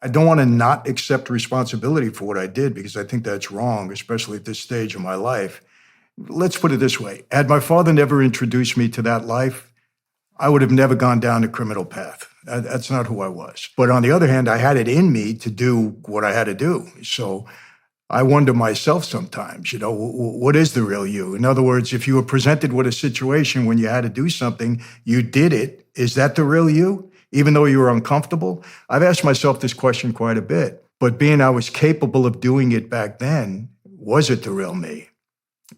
I don't want to not accept responsibility for what I did because I think that's wrong, especially at this stage of my life. Let's put it this way. Had my father never introduced me to that life, I would have never gone down the criminal path. That's not who I was. But on the other hand, I had it in me to do what I had to do. So I wonder myself sometimes, what is the real you? In other words, if you were presented with a situation when you had to do something, you did it. Is that the real you? Even though you were uncomfortable? I've asked myself this question quite a bit. But being I was capable of doing it back then, was it the real me?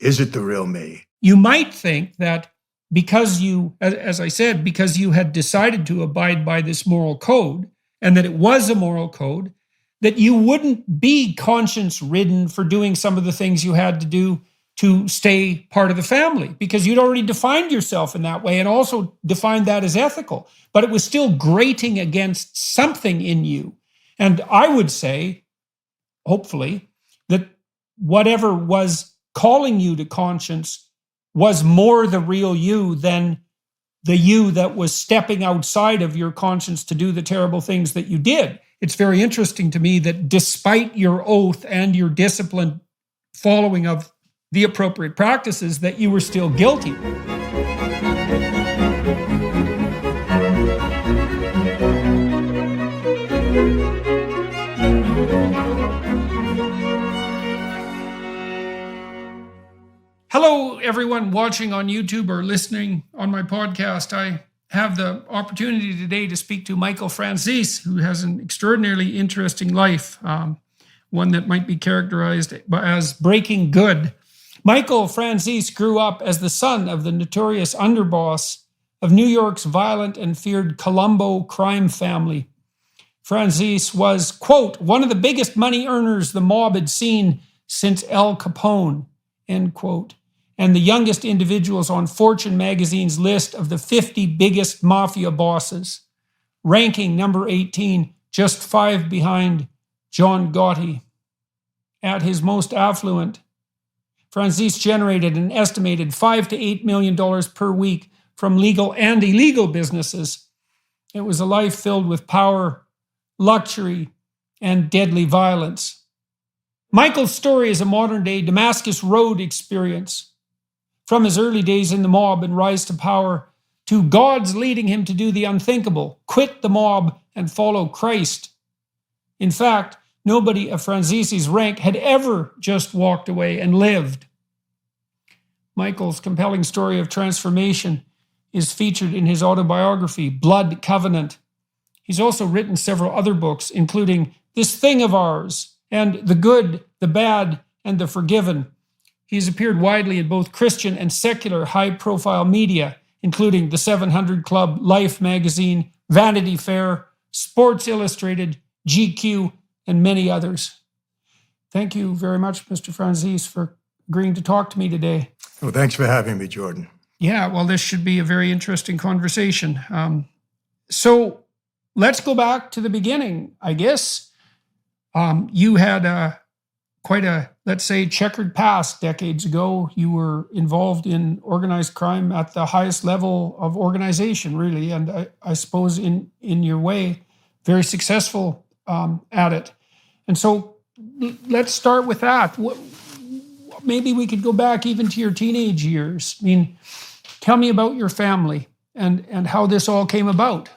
Is it the real me? You might think that because you, as I said, because you had decided to abide by this moral code, and that it was a moral code, that you wouldn't be conscience-ridden for doing some of the things you had to do to stay part of the family, because you'd already defined yourself in that way and also defined that as ethical. But it was still grating against something in you. And I would say, hopefully, that whatever was calling you to conscience was more the real you than the you that was stepping outside of your conscience to do the terrible things that you did. It's very interesting to me that despite your oath and your disciplined following of the appropriate practices, that you were still guilty. Hello, everyone watching on YouTube or listening on my podcast. I have the opportunity today to speak to Michael Franzese, who has an extraordinarily interesting life, one that might be characterized as breaking good. Michael Franzese grew up as the son of the notorious underboss of New York's violent and feared Colombo crime family. Franzese was, quote, one of the biggest money earners the mob had seen since Al Capone, end quote, and the youngest individuals on Fortune magazine's list of the 50 biggest mafia bosses, ranking number 18, just 5 behind John Gotti. At his most affluent, Franzese generated an estimated $5 to $8 million per week from legal and illegal businesses. It was a life filled with power, luxury, and deadly violence. Michael's story is a modern-day Damascus Road experience. From his early days in the mob and rise to power, to God's leading him to do the unthinkable, quit the mob and follow Christ. In fact, nobody of Franzese's rank had ever just walked away and lived. Michael's compelling story of transformation is featured in his autobiography, Blood Covenant. He's also written several other books, including This Thing of Ours and The Good, the Bad, and the Forgiven. He's appeared widely in both Christian and secular high-profile media, including The 700 Club, Life magazine, Vanity Fair, Sports Illustrated, GQ, and many others. Thank you very much, Mr. Franzese, for agreeing to talk to me today. Well, thanks for having me, Jordan. Yeah, well, this should be a very interesting conversation. So let's go back to the beginning, I guess. You had quite a, let's say, checkered past decades ago. You were involved in organized crime at the highest level of organization, really, and I suppose in your way, very successful at it. And so let's start with that. Maybe we could go back even to your teenage years. I mean, tell me about your family and how this all came about.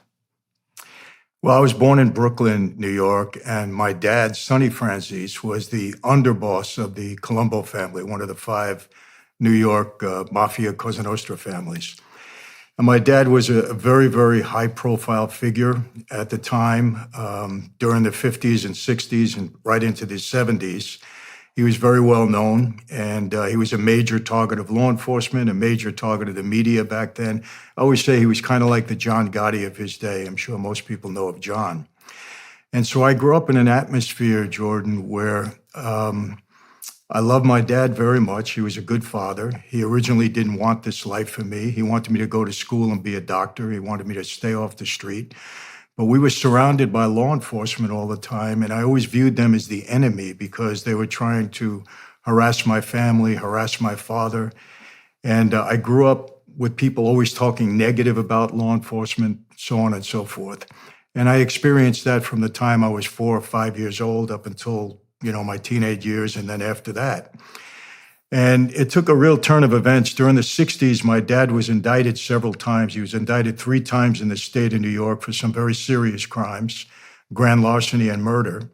Well, I was born in Brooklyn, New York, and my dad, Sonny Franzese, was the underboss of the Colombo family, one of the 5 New York Mafia Cosa Nostra families. And my dad was a very, very high-profile figure at the time, during the 50s and 60s and right into the 70s. He was very well known, and he was a major target of law enforcement, a major target of the media back then. I always say he was kind of like the John Gotti of his day. I'm sure most people know of John. And so I grew up in an atmosphere, Jordan, where I loved my dad very much. He was a good father. He originally didn't want this life for me. He wanted me to go to school and be a doctor. He wanted me to stay off the street. But we were surrounded by law enforcement all the time, and I always viewed them as the enemy because they were trying to harass my family, harass my father. And I grew up with people always talking negative about law enforcement, so on and so forth. And I experienced that from the time I was 4 or 5 years old up until, my teenage years, and then after that. And it took a real turn of events. During the 60s, my dad was indicted several times. He was indicted 3 times in the state of New York for some very serious crimes, grand larceny and murder.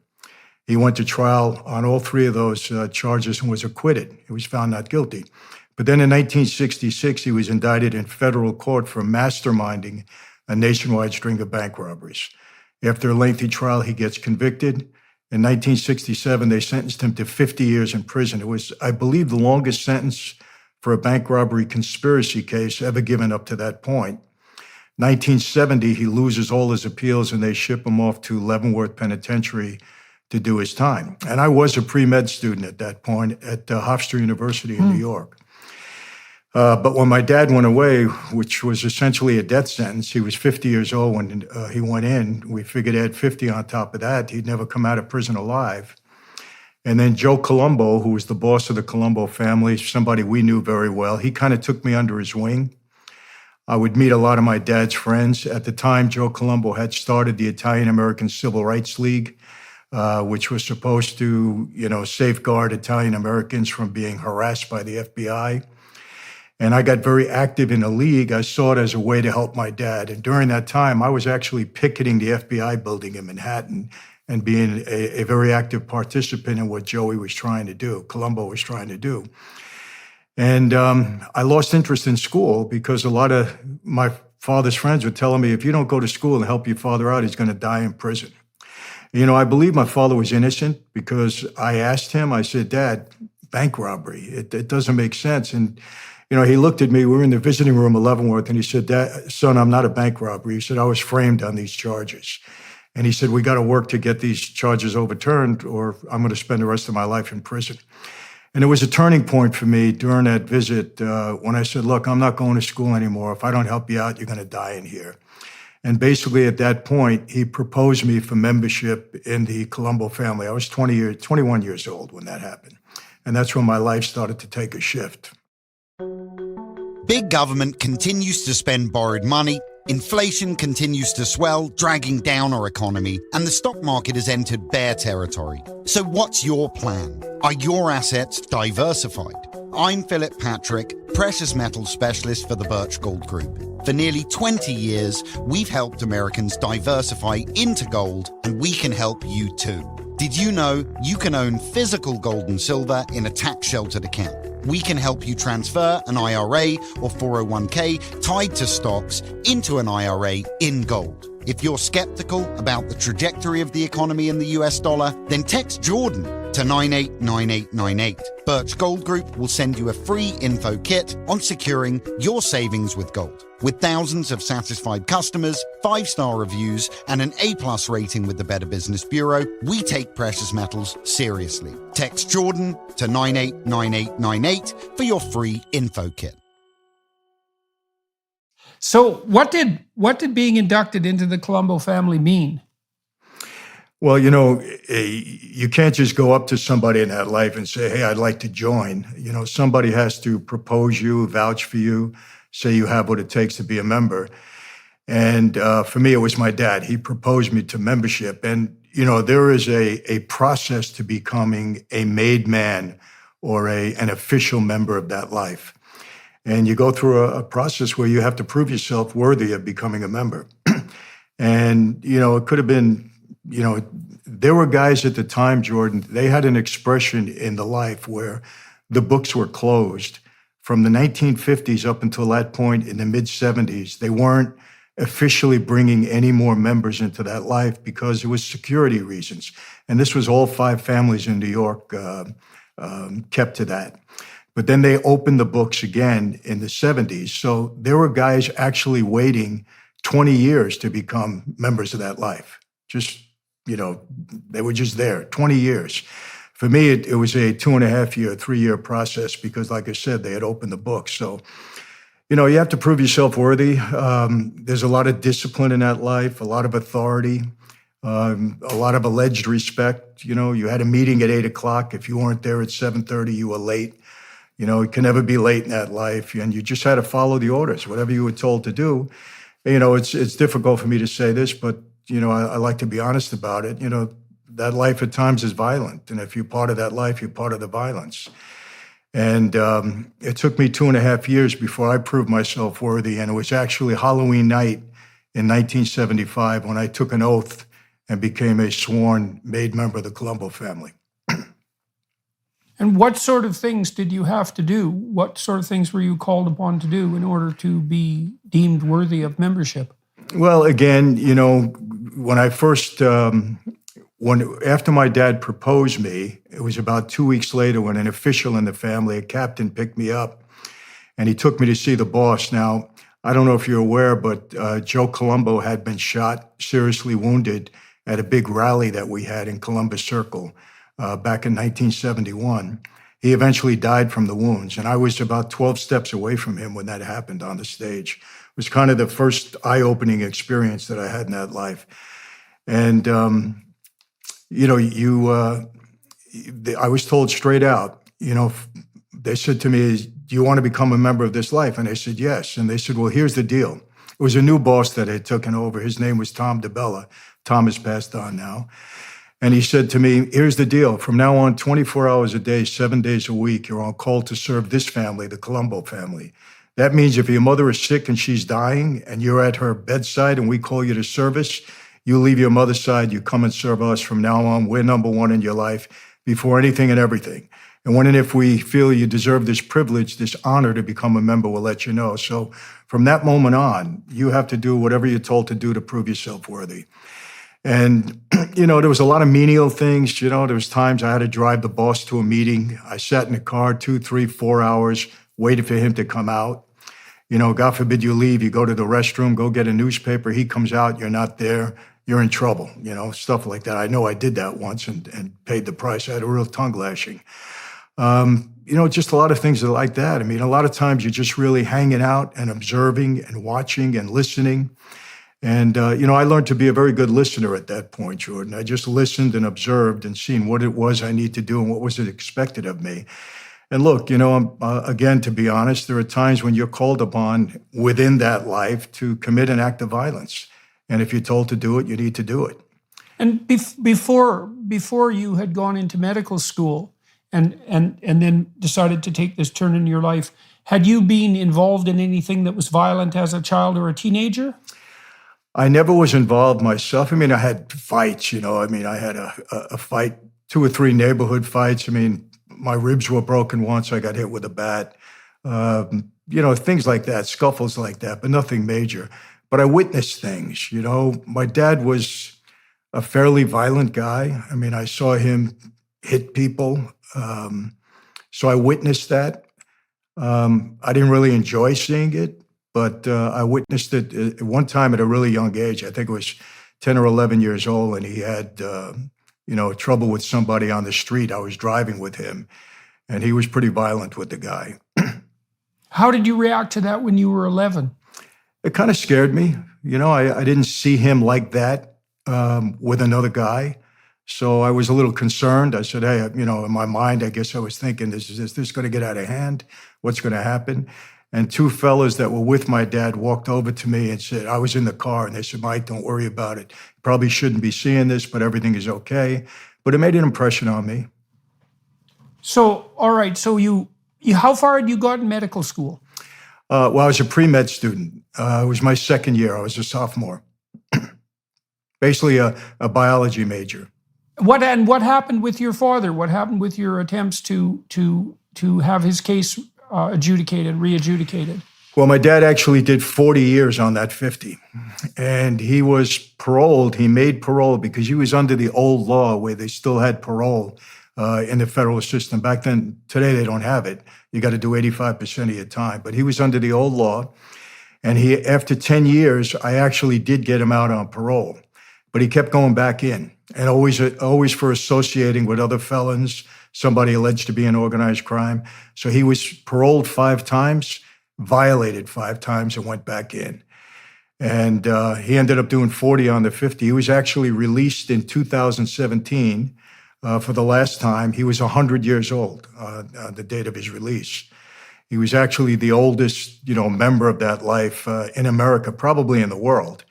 He went to trial on all 3 of those charges and was acquitted. He was found not guilty. But then in 1966, he was indicted in federal court for masterminding a nationwide string of bank robberies. After a lengthy trial, he gets convicted. In 1967, they sentenced him to 50 years in prison. It was, I believe, the longest sentence for a bank robbery conspiracy case ever given up to that point. 1970, he loses all his appeals and they ship him off to Leavenworth Penitentiary to do his time. And I was a pre-med student at that point at Hofstra University in New York. But when my dad went away, which was essentially a death sentence, he was 50 years old when he went in. We figured add 50 on top of that, he'd never come out of prison alive. And then Joe Colombo, who was the boss of the Colombo family, somebody we knew very well, he kind of took me under his wing. I would meet a lot of my dad's friends. At the time, Joe Colombo had started the Italian-American Civil Rights League, which was supposed to, safeguard Italian-Americans from being harassed by the FBI. And I got very active in the league. I saw it as a way to help my dad. And during that time, I was actually picketing the FBI building in Manhattan and being a very active participant in what Joey was trying to do, Colombo was trying to do. And I lost interest in school because a lot of my father's friends were telling me, if you don't go to school and help your father out, he's going to die in prison. I believe my father was innocent because I asked him, I said, Dad, bank robbery, it doesn't make sense. And he looked at me, we were in the visiting room at Leavenworth, and he said, son, I'm not a bank robber. He said, I was framed on these charges. And he said, we got to work to get these charges overturned or I'm going to spend the rest of my life in prison. And it was a turning point for me during that visit when I said, look, I'm not going to school anymore. If I don't help you out, you're going to die in here. And basically at that point, he proposed me for membership in the Colombo family. I was 21 years old when that happened. And that's when my life started to take a shift. Big government continues to spend borrowed money, inflation continues to swell, dragging down our economy, and the stock market has entered bear territory. So what's your plan? Are your assets diversified? I'm Philip Patrick, precious metals specialist for the Birch Gold Group. For nearly 20 years, we've helped Americans diversify into gold, and we can help you too. Did you know you can own physical gold and silver in a tax-sheltered account? We can help you transfer an IRA or 401k tied to stocks into an IRA in gold. If you're skeptical about the trajectory of the economy in the US dollar, then text Jordan to 989898. Birch Gold Group will send you a free info kit on securing your savings with gold. With thousands of satisfied customers, 5-star reviews, and an A+ rating with the Better Business Bureau, we take precious metals seriously. Text Jordan to 989898 for your free info kit. So what did being inducted into the Colombo family mean? Well, you can't just go up to somebody in that life and say, hey, I'd like to join. Somebody has to propose you, vouch for you, say you have what it takes to be a member. And for me, it was my dad. He proposed me to membership. And, there is a process to becoming a made man or an official member of that life. And you go through a process where you have to prove yourself worthy of becoming a member. And, it could have been, there were guys at the time, Jordan, they had an expression in the life where the books were closed. From the 1950s up until that point in the mid-70s, they weren't officially bringing any more members into that life because it was security reasons. And this was all 5 families in New York kept to that. But then they opened the books again in the 70s. So there were guys actually waiting 20 years to become members of that life. Just, they were just there, 20 years. For me, it was a 2.5-year, 3-year process because, like I said, they had opened the books. So, you have to prove yourself worthy. There's a lot of discipline in that life, a lot of authority, a lot of alleged respect. You had a meeting at 8 o'clock. If you weren't there at 7:30, you were late. You can never be late in that life, and you just had to follow the orders, whatever you were told to do. It's difficult for me to say this, but I like to be honest about it. That life at times is violent. And if you're part of that life, you're part of the violence. And it took me 2.5 years before I proved myself worthy. And it was actually Halloween night in 1975 when I took an oath and became a sworn made member of the Colombo family. And what sort of things did you have to do? What sort of things were you called upon to do in order to be deemed worthy of membership? Well, again, when I first, after my dad proposed me, it was about 2 weeks later when an official in the family, a captain, picked me up and he took me to see the boss. Now, I don't know if you're aware, but Joe Colombo had been shot, seriously wounded at a big rally that we had in Columbus Circle back in 1971. He eventually died from the wounds, and I was about 12 steps away from him when that happened on the stage. It was kind of the first eye-opening experience that I had in that life. And, I was told straight out, they said to me, do you want to become a member of this life? And I said, yes. And they said, well, here's the deal. It was a new boss that had taken over. His name was Tom DeBella. Tom has passed on now. And he said to me, here's the deal. From now on, 24 hours a day, 7 days a week, you're on call to serve this family, the Colombo family. That means if your mother is sick and she's dying and you're at her bedside and we call you to service, you leave your mother's side, you come and serve us. From now on, we're number one in your life before anything and everything. And when and if we feel you deserve this privilege, this honor to become a member, we'll let you know. So from that moment on, you have to do whatever you're told to do to prove yourself worthy. And, there was a lot of menial things. There was times I had to drive the boss to a meeting. I sat in the car 2, 3, 4 hours, waited for him to come out. God forbid you leave, you go to the restroom, go get a newspaper, he comes out, you're not there, you're in trouble, stuff like that. I know I did that once and paid the price. I had a real tongue lashing. Just a lot of things like that. I mean, a lot of times you're just really hanging out and observing and watching and listening. And, I learned to be a very good listener at that point, Jordan. I just listened and observed and seen what it was I need to do and what was expected of me. And look, again, to be honest, there are times when you're called upon within that life to commit an act of violence. And if you're told to do it, you need to do it. And before you had gone into medical school and then decided to take this turn in your life, had you been involved in anything that was violent as a child or a teenager? I never was involved myself. I mean, I had fights, I had a fight, 2 or 3 neighborhood fights. I mean, my ribs were broken once. I got hit with a bat, things like that, scuffles like that, but nothing major. But I witnessed things, My dad was a fairly violent guy. I mean, I saw him hit people. So I witnessed that. I didn't really enjoy seeing it. But I witnessed it at one time at a really young age. I think it was 10 or 11 years old, and he had, trouble with somebody on the street. I was driving with him, and he was pretty violent with the guy. How did you react to that when you were 11? It kind of scared me. I didn't see him like that with another guy. So I was a little concerned. I said, hey, in my mind, I guess I was thinking, is this going to get out of hand? What's going to happen? And 2 fellas that were with my dad walked over to me and said, I was in the car, and they said, Mike, don't worry about it. You probably shouldn't be seeing this, but everything is okay. But it made an impression on me. So, all right. So you how far had you got in medical school? Well, I was a pre-med student. It was my second year. I was a sophomore. Basically a biology major. What happened with your father? What happened with your attempts to have his case re-adjudicated? Well, my dad actually did 40 years on that 50. And he was paroled. He made parole because he was under the old law where they still had parole in the federal system. Back then, today they don't have it. You got to do 85% of your time. But he was under the old law. And after 10 years, I actually did get him out on parole. But he kept going back in, and always for associating with other felons, somebody alleged to be in organized crime. So he was paroled 5 times, violated 5 times, and went back in. And he ended up doing 40 on the 50. He was actually released in 2017 for the last time. He was 100 years old on the date of his release. He was actually the oldest, member of that life in America, probably in the world.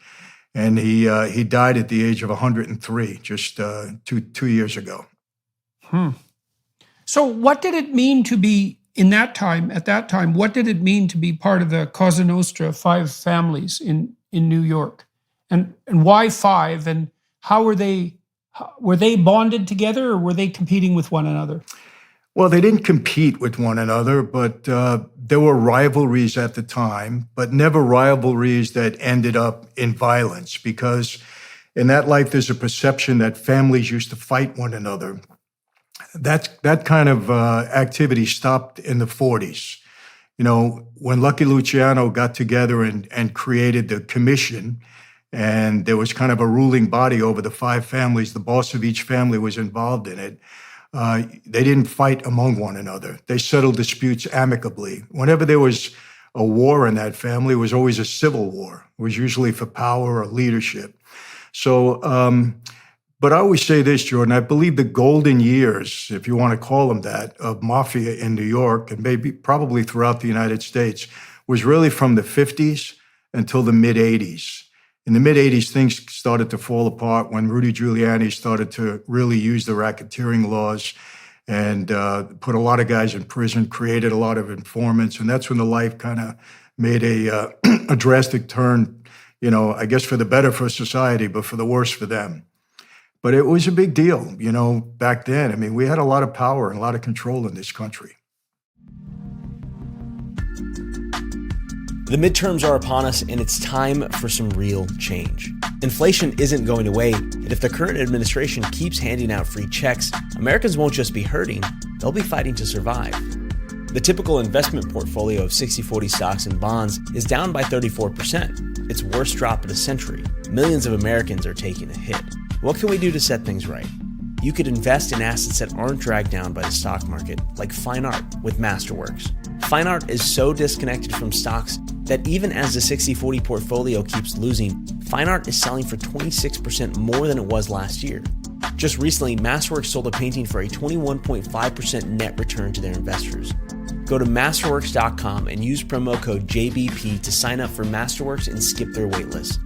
and he died at the age of 103 just two years ago. So what did it mean to be at that time, what did it mean to be part of the Cosa Nostra 5 families in New York? And why 5? And how were they bonded together, or were they competing with one another? Well, they didn't compete with one another, but there were rivalries at the time, but never rivalries that ended up in violence, because in that life, there's a perception that families used to fight one another. That kind of activity stopped in the 40s. You know, when Lucky Luciano got together and created the commission, and there was kind of a ruling body over the 5 families, the boss of each family was involved in it. They didn't fight among one another. They settled disputes amicably. Whenever there was a war in that family, it was always a civil war. It was usually for power or leadership. So, but I always say this, Jordan, I believe the golden years, if you want to call them that, of mafia in New York, and probably throughout the United States, was really from the 50s until the mid-80s. In the mid-80s, things started to fall apart when Rudy Giuliani started to really use the racketeering laws and put a lot of guys in prison, created a lot of informants, and that's when the life kind of made a drastic turn, you know, I guess for the better for society, but for the worse for them. But it was a big deal, you know, back then. I mean, we had a lot of power and a lot of control in this country. The midterms are upon us, and it's time for some real change. Inflation isn't going away, and if the current administration keeps handing out free checks, Americans won't just be hurting, they'll be fighting to survive. The typical investment portfolio of 60-40 stocks and bonds is down by 34%. Its worst drop in a century. Millions of Americans are taking a hit. What can we do to set things right? You could invest in assets that aren't dragged down by the stock market, like fine art with Masterworks. Fine art is so disconnected from stocks that even as the 60-40 portfolio keeps losing, fine art is selling for 26% more than it was last year. Just recently, Masterworks sold a painting for a 21.5% net return to their investors. Go to Masterworks.com and use promo code JBP to sign up for Masterworks and skip their waitlist.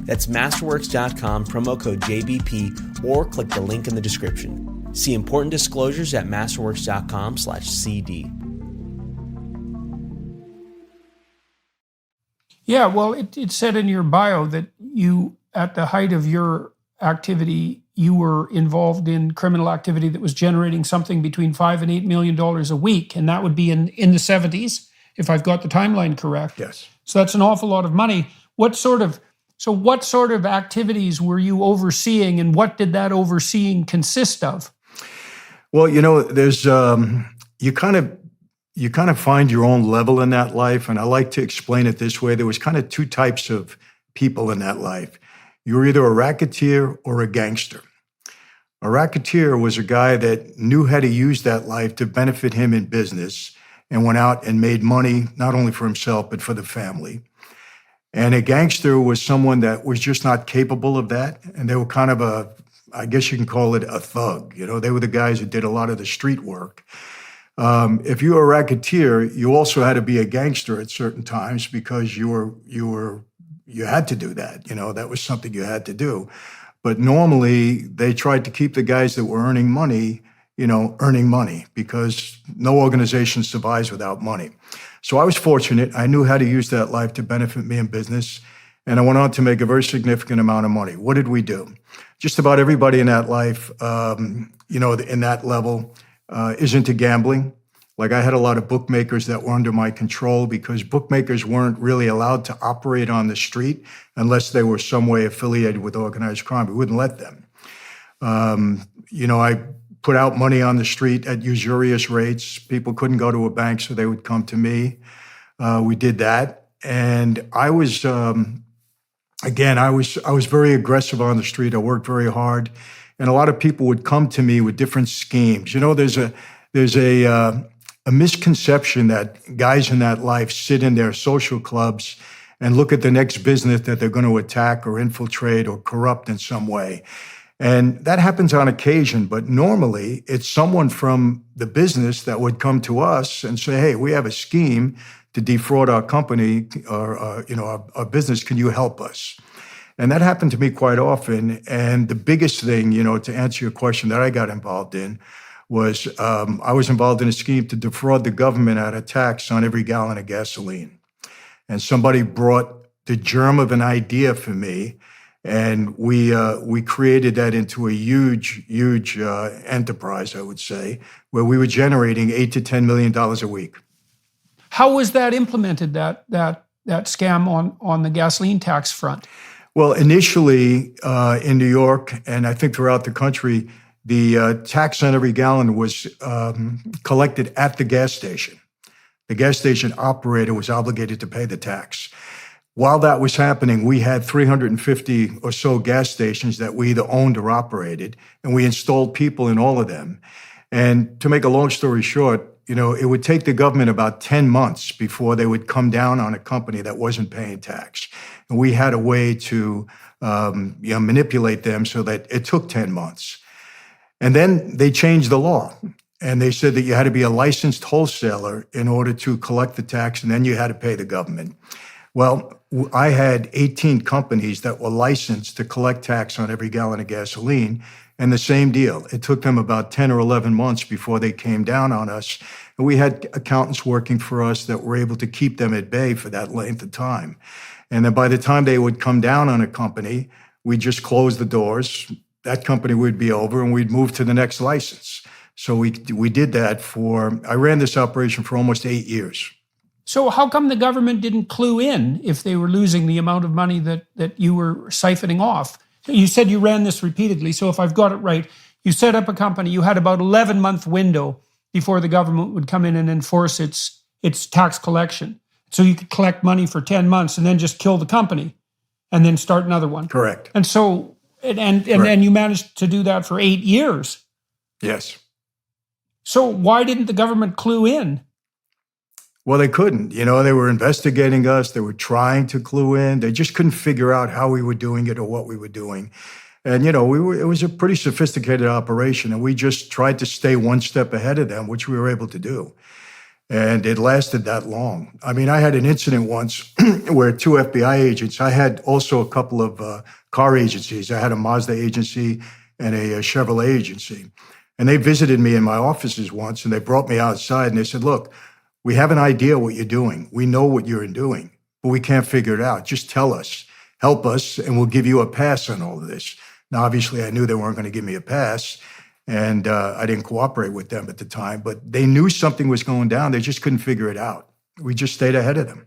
That's Masterworks.com, promo code JBP, or click the link in the description. See important disclosures at Masterworks.com/CD. Yeah, well, it said in your bio that you, at the height of your activity, you were involved in criminal activity that was generating something between $5 and $8 million a week, and that would be in the 70s, if I've got the timeline correct. Yes. So that's an awful lot of money. What sort of activities were you overseeing, and what did that overseeing consist of? Well, you know, there's you kind of find your own level in that life, and I like to explain it this way. There was kind of 2 types of people in that life. You were either a racketeer or a gangster. A racketeer was a guy that knew how to use that life to benefit him in business and went out and made money, not only for himself, but for the family. And a gangster was someone that was just not capable of that. And they were kind of I guess you can call it a thug. You know, they were the guys who did a lot of the street work. If you were a racketeer, you also had to be a gangster at certain times because you had to do that. You know, that was something you had to do. But normally they tried to keep the guys that were earning money, because no organization survives without money. So I was fortunate. I knew how to use that life to benefit me in business. And I went on to make a very significant amount of money. What did we do? Just about everybody in that life, in that level, is into gambling. Like, I had a lot of bookmakers that were under my control because bookmakers weren't really allowed to operate on the street unless they were some way affiliated with organized crime. We wouldn't let them. I put out money on the street at usurious rates. People couldn't go to a bank, so they would come to me. We did that. And I was, I was very aggressive on the street. I worked very hard. And a lot of people would come to me with different schemes. You know, there's a misconception that guys in that life sit in their social clubs and look at the next business that they're going to attack or infiltrate or corrupt in some way. And that happens on occasion, but normally it's someone from the business that would come to us and say, hey, we have a scheme to defraud our company or our business. Can you help us? And that happened to me quite often. And the biggest thing, to answer your question that I got involved in was I was involved in a scheme to defraud the government out of tax on every gallon of gasoline. And somebody brought the germ of an idea for me, and we created that into a huge enterprise, I would say, where we were generating $8 to $10 million a week. How was that implemented? That scam on the gasoline tax front? Well, initially in New York, and I think throughout the country, the tax on every gallon was collected at the gas station. The gas station operator was obligated to pay the tax. While that was happening, we had 350 or so gas stations that we either owned or operated, and we installed people in all of them. And to make a long story short, it would take the government about 10 months before they would come down on a company that wasn't paying tax. And we had a way to manipulate them so that it took 10 months. And then they changed the law. And they said that you had to be a licensed wholesaler in order to collect the tax, and then you had to pay the government. Well, I had 18 companies that were licensed to collect tax on every gallon of gasoline, and the same deal. It took them about 10 or 11 months before they came down on us. And we had accountants working for us that were able to keep them at bay for that length of time. And then by the time they would come down on a company, we'd just close the doors. That company would be over, and we'd move to the next license. So we did that I ran this operation for almost 8 years. So how come the government didn't clue in if they were losing the amount of money that you were siphoning off? You said you ran this repeatedly. So if I've got it right, you set up a company, you had about 11-month window before the government would come in and enforce its tax collection. So you could collect money for 10 months and then just kill the company and then start another one. Correct. And so, and then you managed to do that for 8 years. Yes. So why didn't the government clue in? Well, they couldn't. They were investigating us. They were trying to clue in. They just couldn't figure out how we were doing it or what we were doing. And, it was a pretty sophisticated operation, and we just tried to stay one step ahead of them, which we were able to do. And it lasted that long. I mean, I had an incident once where 2 FBI agents, I had also a couple of car agencies. I had a Mazda agency and a Chevrolet agency. And they visited me in my offices once, and they brought me outside, and they said, look, we have an idea what you're doing. We know what you're doing, but we can't figure it out. Just tell us, help us, and we'll give you a pass on all of this. Now, obviously, I knew they weren't going to give me a pass, and I didn't cooperate with them at the time, but they knew something was going down. They just couldn't figure it out. We just stayed ahead of them.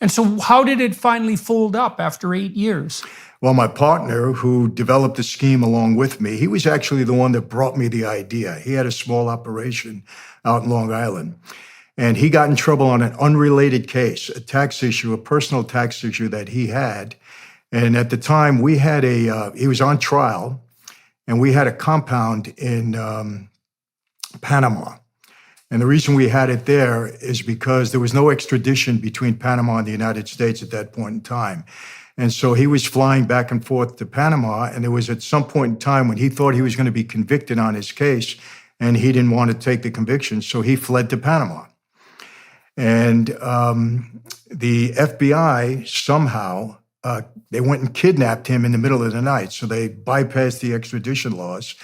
And so how did it finally fold up after 8 years? Well, my partner, who developed the scheme along with me, he was actually the one that brought me the idea. He had a small operation out in Long Island. And he got in trouble on an unrelated case, a tax issue, a personal tax issue that he had. And at the time, we had he was on trial, and we had a compound in Panama. And the reason we had it there is because there was no extradition between Panama and the United States at that point in time. And so he was flying back and forth to Panama, and there was at some point in time when he thought he was going to be convicted on his case, and he didn't want to take the conviction, so he fled to Panama. And the FBI somehow, they went and kidnapped him in the middle of the night. So they bypassed the extradition laws,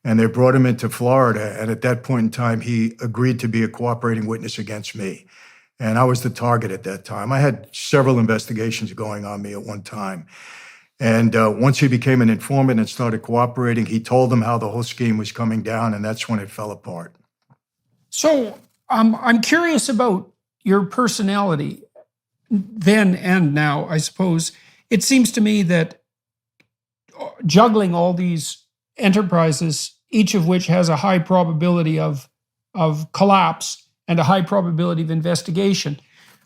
and they brought him into Florida. And at that point in time, he agreed to be a cooperating witness against me. And I was the target at that time. I had several investigations going on me at one time. And once he became an informant and started cooperating, he told them how the whole scheme was coming down, and that's when it fell apart. So I'm curious about your personality then and now, I suppose. It seems to me that juggling all these enterprises, each of which has a high probability of collapse and a high probability of investigation,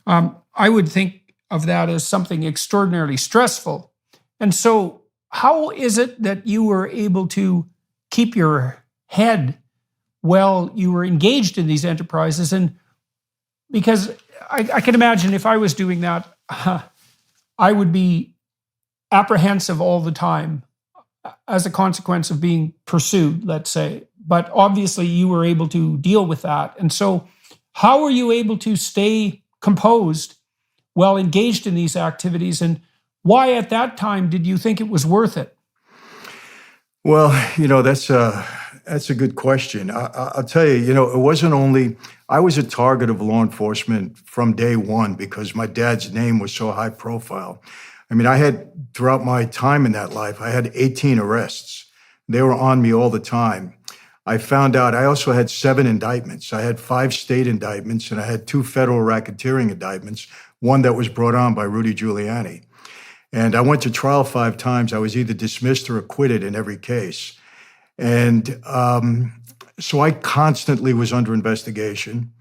I would think of that as something extraordinarily stressful. And so how is it that you were able to keep your head while you were engaged in these enterprises? And because I can imagine if I was doing that, I would be apprehensive all the time as a consequence of being pursued, let's say. But obviously you were able to deal with that. And so how were you able to stay composed while engaged in these activities? And Why at that time did you think it was worth it? Well, that's a good question. I'll tell you, it wasn't only I was a target of law enforcement from day one because my dad's name was so high profile. I mean, I had throughout my time in that life, I had 18 arrests. They were on me all the time. I found out I also had 7 indictments. I had 5 state indictments and I had 2 federal racketeering indictments, one that was brought on by Rudy Giuliani. And I went to trial 5 times. I was either dismissed or acquitted in every case. And so I constantly was under investigation.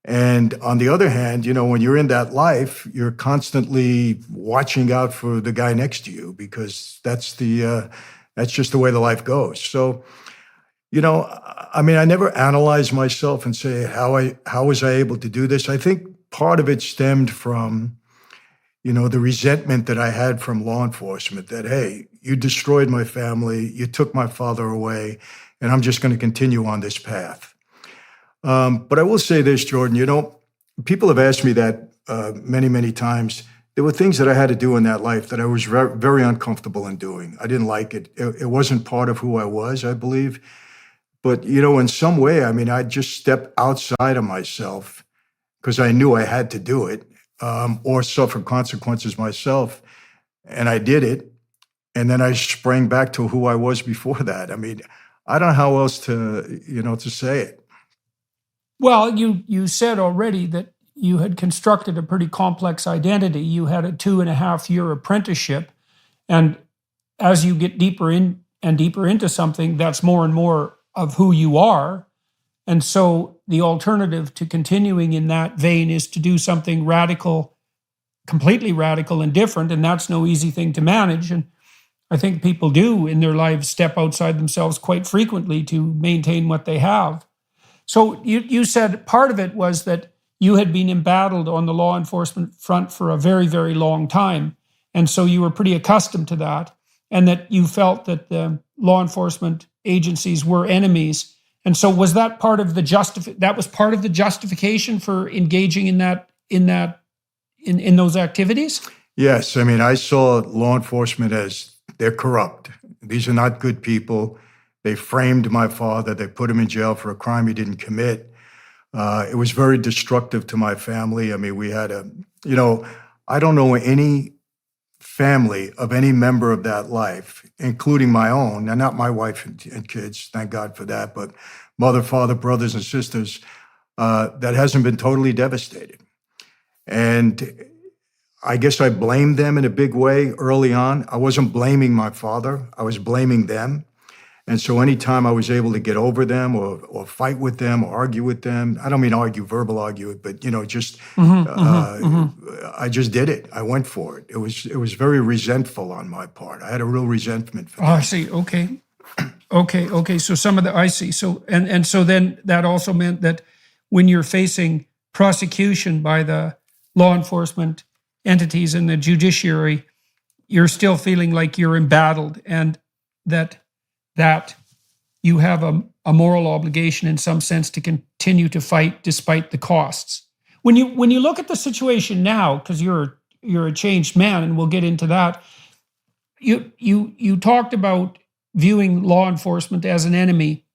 And on the other hand, when you're in that life, you're constantly watching out for the guy next to you because that's just the way the life goes. So, I never analyzed myself and say, how was I able to do this? I think part of it stemmed from, the resentment that I had from law enforcement that, hey, you destroyed my family, you took my father away, and I'm just going to continue on this path. But I will say this, Jordan, people have asked me that many, many times. There were things that I had to do in that life that I was very, very uncomfortable in doing. I didn't like it. It wasn't part of who I was, I believe. But, in some way, I just stepped outside of myself because I knew I had to do it or suffer consequences myself. And I did it. And then I sprang back to who I was before that. I don't know how else to say it. Well, you said already that you had constructed a pretty complex identity. You had a 2.5-year apprenticeship. And as you get deeper in and deeper into something, that's more and more of who you are. And so the alternative to continuing in that vein is to do something radical, completely radical and different. And that's no easy thing to manage. And I think people do in their lives step outside themselves quite frequently to maintain what they have. So you said part of it was that you had been embattled on the law enforcement front for a very, very long time. And so you were pretty accustomed to that, and that you felt that the law enforcement agencies were enemies. And so was that part of the justification for engaging in those activities? Yes. I saw law enforcement as they're corrupt. These are not good people. They framed my father. They put him in jail for a crime he didn't commit. It was very destructive to my family. We had I don't know any family of any member of that life, including my own, and not my wife and kids, thank God for that, but mother, father, brothers, and sisters, that hasn't been totally devastated. And I guess I blamed them in a big way early on. I wasn't blaming my father. I was blaming them. And so anytime I was able to get over them or fight with them or argue with them, I don't mean argue, verbal argue, but, just I just did it. I went for it. It was very resentful on my part. I had a real resentment for that. I see. Okay. So I see. So, and so then that also meant that when you're facing prosecution by the law enforcement entities and the judiciary, you're still feeling like you're embattled, and that you have a moral obligation in some sense to continue to fight despite the costs. When you look at the situation now, because you're a changed man, and we'll get into that, you talked about viewing law enforcement as an enemy,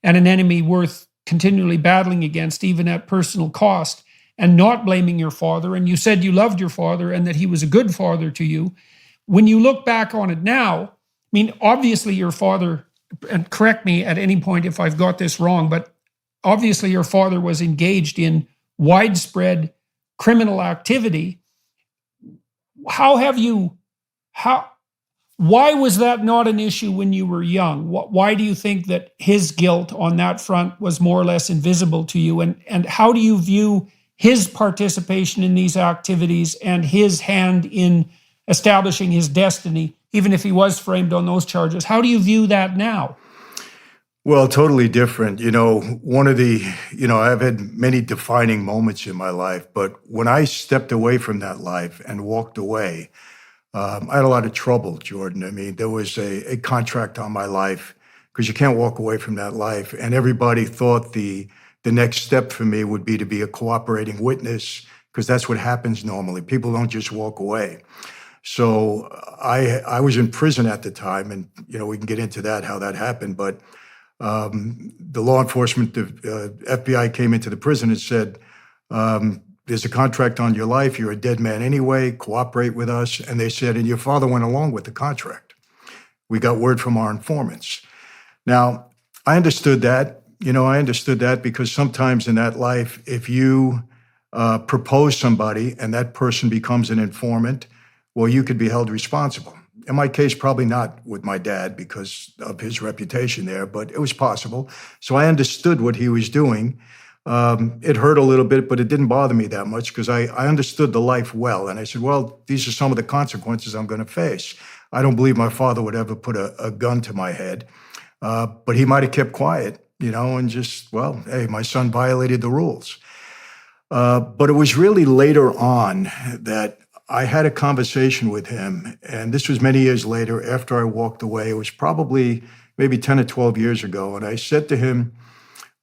and an enemy worth continually battling against, even at personal cost, and not blaming your father. And you said you loved your father and that he was a good father to you. When you look back on it now, obviously your father, and correct me at any point if I've got this wrong, but obviously your father was engaged in widespread criminal activity. Why was that not an issue when you were young? Why do you think that his guilt on that front was more or less invisible to you? And how do you view his participation in these activities and his hand in establishing his destiny, even if he was framed on those charges? How do you view that now? Well, totally different. One of the, I've had many defining moments in my life, but when I stepped away from that life and walked away, I had a lot of trouble, Jordan. There was a contract on my life because you can't walk away from that life. And everybody thought the next step for me would be to be a cooperating witness, because that's what happens normally. People don't just walk away. So I was in prison at the time, and we can get into that, how that happened. But the law enforcement, the FBI came into the prison and said, there's a contract on your life. You're a dead man anyway. Cooperate with us. And they said, and your father went along with the contract. We got word from our informants. Now, I understood that. I understood that because sometimes in that life, if you propose somebody and that person becomes an informant, well, you could be held responsible. In my case, probably not with my dad because of his reputation there, but it was possible. So I understood what he was doing. It hurt a little bit, but it didn't bother me that much because I understood the life well. And I said, well, these are some of the consequences I'm going to face. I don't believe my father would ever put a gun to my head, but he might have kept quiet, and just, well, hey, my son violated the rules. But it was really later on that I had a conversation with him, and this was many years later after I walked away. It was probably maybe 10 or 12 years ago, and I said to him,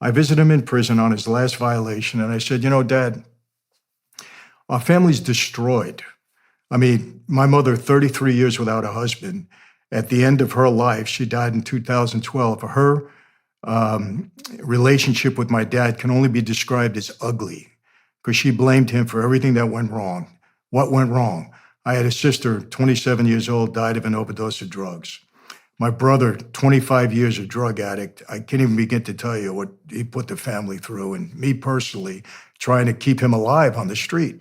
I visited him in prison on his last violation, and I said, Dad, our family's destroyed. I mean, my mother, 33 years without a husband. At the end of her life, she died in 2012. Her relationship with my dad can only be described as ugly because she blamed him for everything that went wrong. What went wrong? I had a sister, 27 years old, died of an overdose of drugs. My brother, 25 years a drug addict. I can't even begin to tell you what he put the family through, and me personally, trying to keep him alive on the street.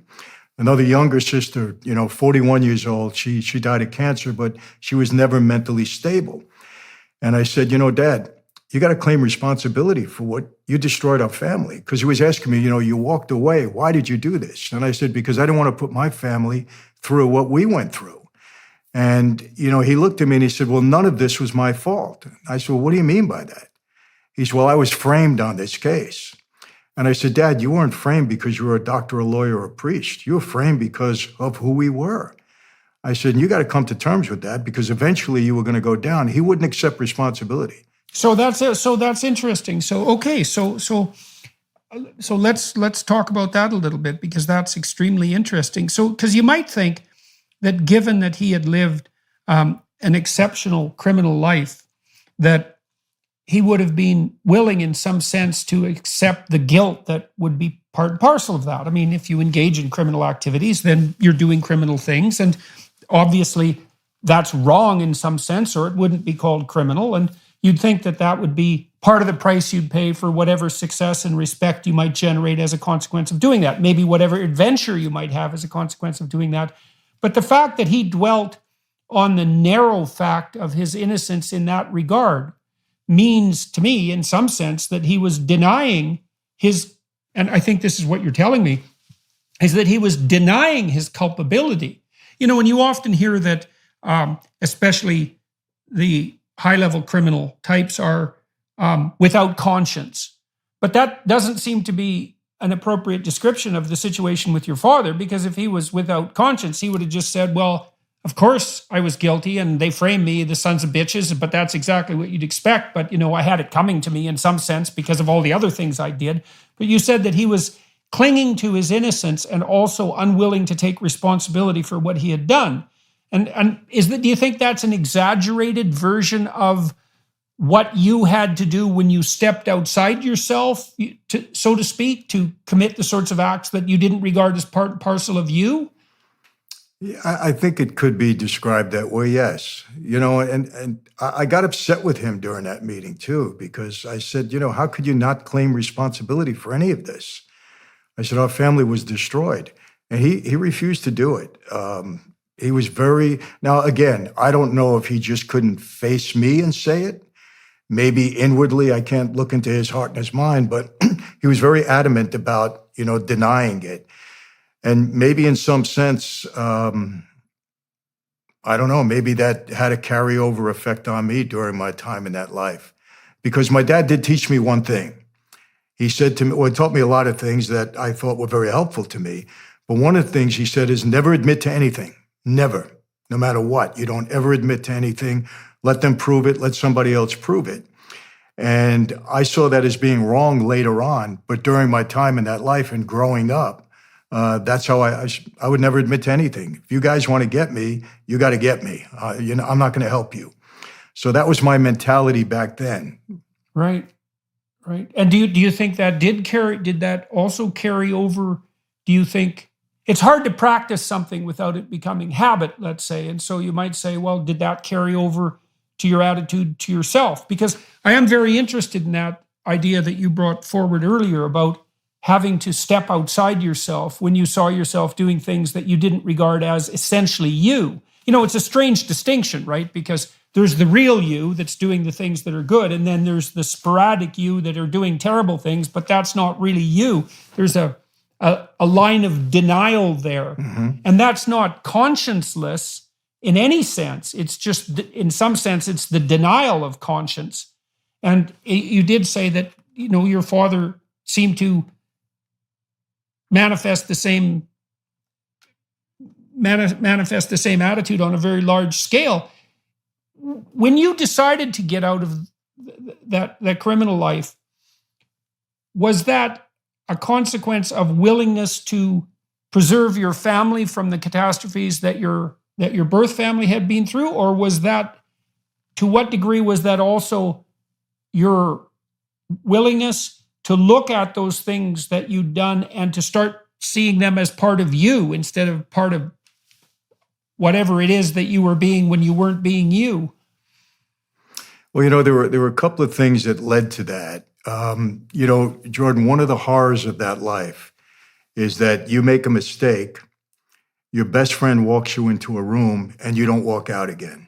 Another younger sister, 41 years old, she died of cancer, but she was never mentally stable. And I said, Dad, you got to claim responsibility for what you destroyed our family. Because he was asking me, you walked away. Why did you do this? And I said, because I didn't want to put my family through what we went through. And, he looked at me and he said, well, none of this was my fault. I said, well, what do you mean by that? He said, well, I was framed on this case. And I said, Dad, you weren't framed because you were a doctor, a lawyer, or a priest. You were framed because of who we were. I said, you got to come to terms with that because eventually you were going to go down. He wouldn't accept responsibility. So that's it. So that's interesting. So okay, so let's talk about that a little bit because that's extremely interesting. So because you might think that given that he had lived an exceptional criminal life, that he would have been willing in some sense to accept the guilt that would be part and parcel of that. I mean, if you engage in criminal activities, then you're doing criminal things. And obviously that's wrong in some sense, or it wouldn't be called criminal. And you'd think that that would be part of the price you'd pay for whatever success and respect you might generate as a consequence of doing that. Maybe whatever adventure you might have as a consequence of doing that. But the fact that he dwelt on the narrow fact of his innocence in that regard means to me, in some sense, that he was denying his, and I think this is what you're telling me, is that he was denying his culpability. And you often hear that, especially the high-level criminal types are without conscience. But that doesn't seem to be an appropriate description of the situation with your father, because if he was without conscience, he would have just said, well, of course I was guilty and they framed me, the sons of bitches, but that's exactly what you'd expect. But, I had it coming to me in some sense because of all the other things I did. But you said that he was clinging to his innocence and also unwilling to take responsibility for what he had done. And do you think that's an exaggerated version of what you had to do when you stepped outside yourself, so to speak, to commit the sorts of acts that you didn't regard as part and parcel of you? Yeah, I think it could be described that way, yes. And I got upset with him during that meeting too, because I said, how could you not claim responsibility for any of this? I said, our family was destroyed. And he refused to do it. He was now again, I don't know if he just couldn't face me and say it. Maybe inwardly, I can't look into his heart and his mind, but he was very adamant about, denying it. And maybe in some sense, I don't know, maybe that had a carryover effect on me during my time in that life. Because my dad did teach me one thing. He said to me, he taught me a lot of things that I thought were very helpful to me. But one of the things he said is never admit to anything. Never. No matter what. You don't ever admit to anything. Let them prove it. Let somebody else prove it. And I saw that as being wrong later on. But during my time in that life and growing up, That's how I would never admit to anything. If you guys want to get me, you got to get me. I'm not going to help you. So that was my mentality back then. Right. Right. And do you think that did that also carry over? Do you think it's hard to practice something without it becoming habit, let's say? And so you might say, well, did that carry over to your attitude to yourself? Because I am very interested in that idea that you brought forward earlier about having to step outside yourself when you saw yourself doing things that you didn't regard as essentially you. It's a strange distinction, right? Because there's the real you that's doing the things that are good, and then there's the sporadic you that are doing terrible things, but that's not really you. There's a line of denial there. Mm-hmm. And that's not conscienceless in any sense. It's just, in some sense, it's the denial of conscience. And you did say that, your father seemed to manifest the same attitude on a very large scale. When you decided to get out of that criminal life, was that a consequence of willingness to preserve your family from the catastrophes that your birth family had been through, or was that, to what degree was that also your willingness to look at those things that you'd done and to start seeing them as part of you instead of part of whatever it is that you were being when you weren't being you? Well, there were a couple of things that led to that. Jordan, one of the horrors of that life is that you make a mistake, your best friend walks you into a room, and you don't walk out again.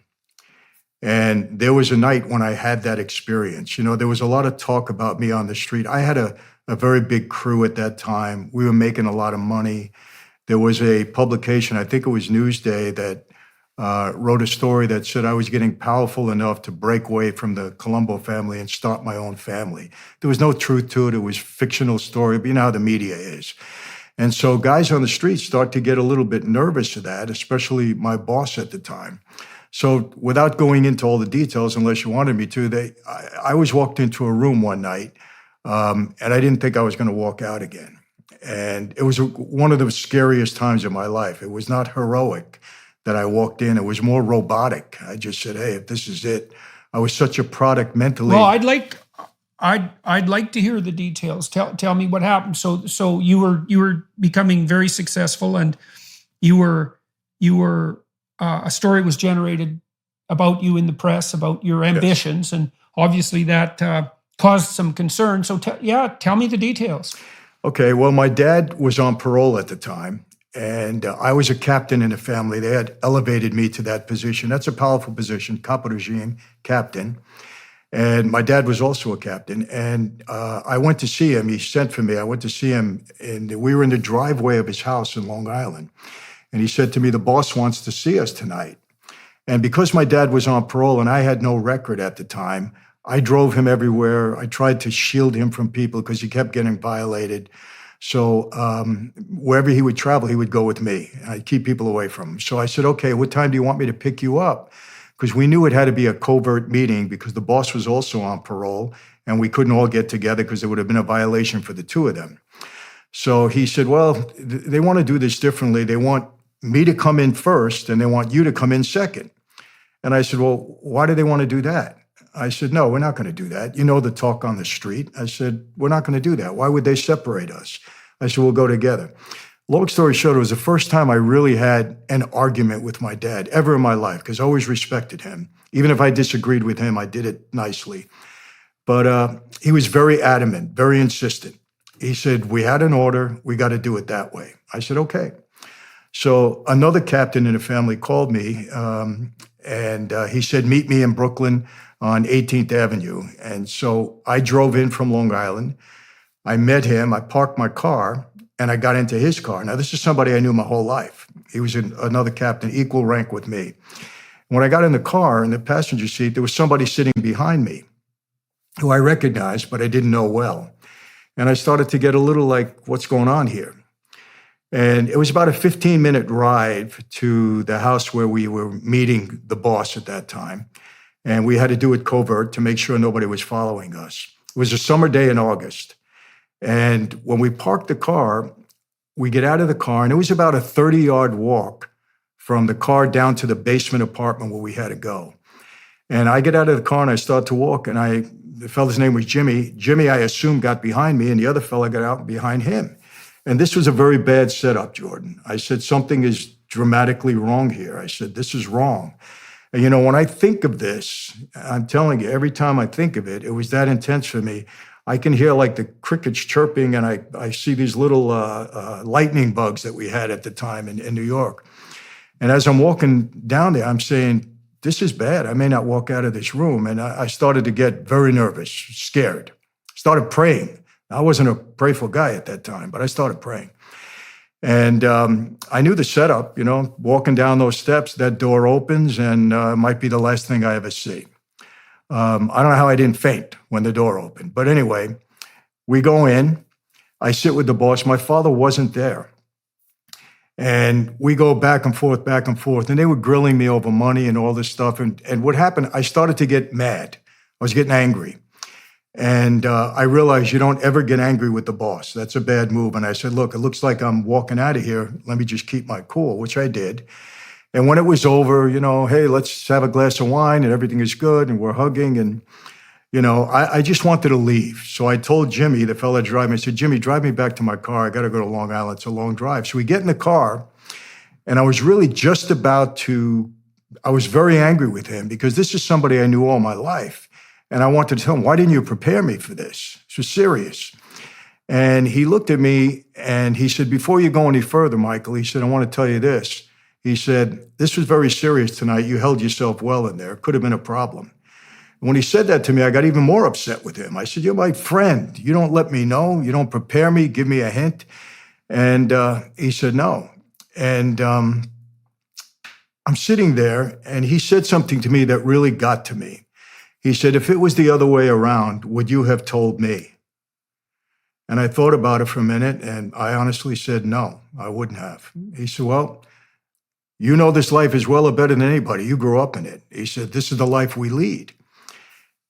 And there was a night when I had that experience. There was a lot of talk about me on the street. I had a very big crew at that time. We were making a lot of money. There was a publication, I think it was Newsday, that wrote a story that said I was getting powerful enough to break away from the Colombo family and start my own family. There was no truth to it. It was a fictional story, but you know how the media is. And so guys on the street start to get a little bit nervous of that, especially my boss at the time. So without going into all the details, unless you wanted me to, I was walked into a room one night, and I didn't think I was going to walk out again. And it was one of the scariest times of my life. It was not heroic that I walked in. It was more robotic. I just said, hey, if this is it. I was such a product mentally. Well, I'd like to hear the details. Tell me what happened. So you were becoming very successful, and you were a story was generated about you in the press, about your ambitions, yes. And obviously that caused some concern. So tell me the details. Okay, well, my dad was on parole at the time, and I was a captain in the family. They had elevated me to that position. That's a powerful position, capo regime, captain. And my dad was also a captain. And I went to see him. He sent for me. I went to see him, and we were in the driveway of his house in Long Island. And he said to me, the boss wants to see us tonight. And because my dad was on parole and I had no record at the time, I drove him everywhere. I tried to shield him from people because he kept getting violated. So wherever he would travel, he would go with me. I'd keep people away from him. So I said, okay, what time do you want me to pick you up? Because we knew it had to be a covert meeting because the boss was also on parole and we couldn't all get together because it would have been a violation for the two of them. So he said, well, they want to do this differently. They want me to come in first and they want you to come in second. And I said, well, why do they want to do that? I said, no, we're not going to do that. You know the talk on the street. I said, we're not going to do that. Why would they separate us? I said, we'll go together. Long story short, it was the first time I really had an argument with my dad ever in my life because I always respected him. Even if I disagreed with him, I did it nicely. But he was very adamant, very insistent. He said, we had an order. We got to do it that way. I said, okay. So another captain in the family called me and he said, meet me in Brooklyn on 18th Avenue. And so I drove in from Long Island. I met him. I parked my car and I got into his car. Now, this is somebody I knew my whole life. He was another captain, equal rank with me. When I got in the car, in the passenger seat, there was somebody sitting behind me who I recognized, but I didn't know well. And I started to get a little like, what's going on here? And it was about a 15-minute drive to the house where we were meeting the boss at that time. And we had to do it covert to make sure nobody was following us. It was a summer day in August. And when we parked the car, we get out of the car, and it was about a 30-yard walk from the car down to the basement apartment where we had to go. And I get out of the car and I start to walk, and the fella's name was Jimmy. Jimmy, I assume, got behind me, and the other fella got out behind him. And this was a very bad setup, Jordan. I said, something is dramatically wrong here. I said, this is wrong. And, you know, when I think of this, I'm telling you, every time I think of it, it was that intense for me. I can hear like the crickets chirping, and I see these little lightning bugs that we had at the time in New York. And as I'm walking down there, I'm saying, this is bad. I may not walk out of this room. And I started to get very nervous, scared. Started praying. I wasn't a prayerful guy at that time, but I started praying. And I knew the setup, you know, walking down those steps, that door opens, and it might be the last thing I ever see. I don't know how I didn't faint when the door opened. But anyway, we go in. I sit with the boss. My father wasn't there. And we go back and forth. And they were grilling me over money and all this stuff. And what happened, I started to get mad. I was getting angry. And I realized you don't ever get angry with the boss. That's a bad move. And I said, look, it looks like I'm walking out of here. Let me just keep my cool, which I did. And when it was over, you know, hey, let's have a glass of wine and everything is good and we're hugging. And, you know, I just wanted to leave. So I told Jimmy, the fella driving, I said, Jimmy, drive me back to my car. I got to go to Long Island. It's a long drive. So we get in the car, and I was really just about to, I was very angry with him because this is somebody I knew all my life. And I wanted to tell him, why didn't you prepare me for this? This was serious. And he looked at me and he said, before you go any further, Michael, he said, I want to tell you this. He said, this was very serious tonight. You held yourself well in there. It could have been a problem. And when he said that to me, I got even more upset with him. I said, you're my friend. You don't let me know. You don't prepare me, give me a hint. And he said, no. And I'm sitting there and he said something to me that really got to me. He said, if it was the other way around, would you have told me? And I thought about it for a minute, and I honestly said, no, I wouldn't have. He said, well, you know this life as well or better than anybody. You grew up in it. He said, this is the life we lead.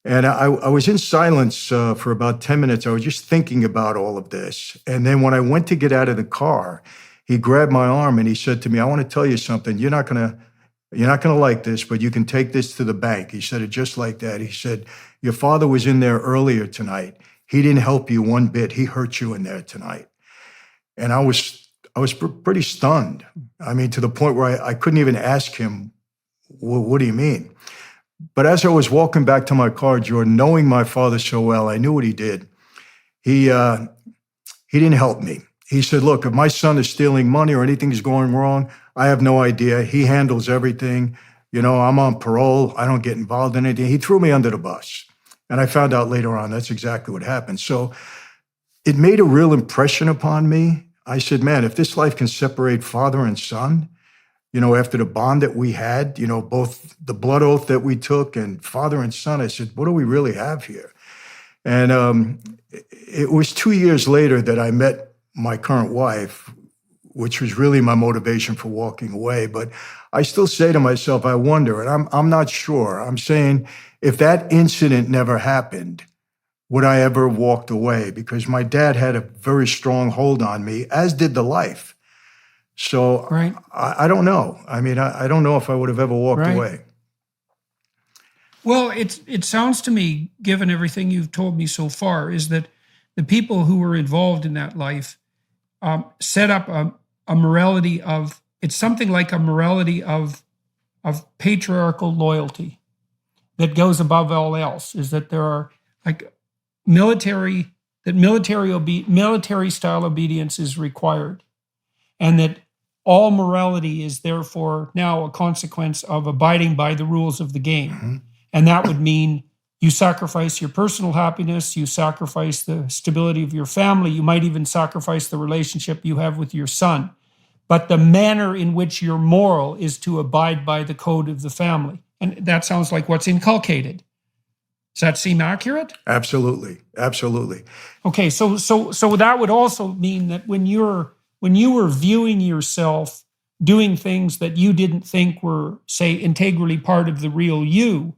And I was in silence for about 10 minutes. I was just thinking about all of this. And then when I went to get out of the car, he grabbed my arm and he said to me, I want to tell you something. You're not going to like this, but you can take this to the bank. He said it just like that. He said, your father was in there earlier tonight. He didn't help you one bit. He hurt you in there tonight. And I was pretty stunned. I mean, to the point where I couldn't even ask him, what do you mean? But as I was walking back to my car, Jordan, knowing my father so well, I knew what he did. He didn't help me. He said, look, if my son is stealing money or anything is going wrong, I have no idea. He handles everything. You know, I'm on parole. I don't get involved in anything. He threw me under the bus. And I found out later on that's exactly what happened. So it made a real impression upon me. I said, man, if this life can separate father and son, you know, after the bond that we had, you know, both the blood oath that we took and father and son, I said, what do we really have here? And it was 2 years later that I met my current wife, which was really my motivation for walking away. But I still say to myself, I wonder, and I'm not sure. I'm saying, if that incident never happened, would I ever have walked away? Because my dad had a very strong hold on me, as did the life. So right. I don't know. I mean, I don't know if I would have ever walked away. Well, it sounds to me, given everything you've told me so far, is that the people who were involved in that life set up a morality of, it's something like a morality of patriarchal loyalty that goes above all else, is that there are like military style obedience is required, and that all morality is therefore now a consequence of abiding by the rules of the game. Mm-hmm. And that would mean you sacrifice your personal happiness, you sacrifice the stability of your family, you might even sacrifice the relationship you have with your son. But the manner in which you're moral is to abide by the code of the family. And that sounds like what's inculcated. Does that seem accurate? Absolutely. Absolutely. Okay, so that would also mean that when you were viewing yourself doing things that you didn't think were, say, integrally part of the real you,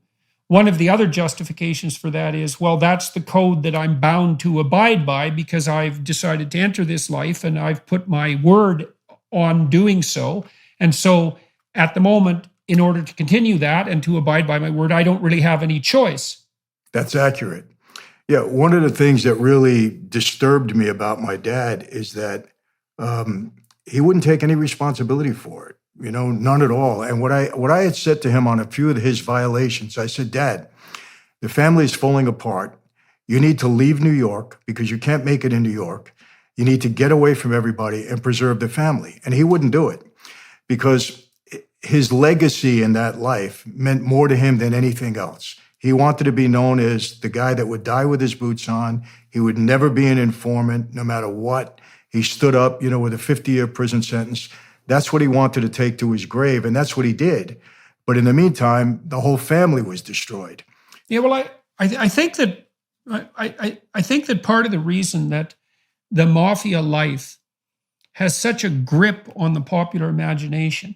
one of the other justifications for that is, well, that's the code that I'm bound to abide by because I've decided to enter this life and I've put my word on doing so. And so at the moment, in order to continue that and to abide by my word, I don't really have any choice. That's accurate. Yeah, one of the things that really disturbed me about my dad is that he wouldn't take any responsibility for it. None at all. And what I had said to him on a few of his violations, I said, Dad, the family is falling apart. You need to leave New York because you can't make it in New York. You need to get away from everybody and preserve the family. And he wouldn't do it because his legacy in that life meant more to him than anything else. He wanted to be known as the guy that would die with his boots on. He would never be an informant, no matter what. He stood up, with a 50-year prison sentence. That's what he wanted to take to his grave, and that's what he did. But in the meantime, the whole family was destroyed. Yeah, well, I think that I think that part of the reason that the mafia life has such a grip on the popular imagination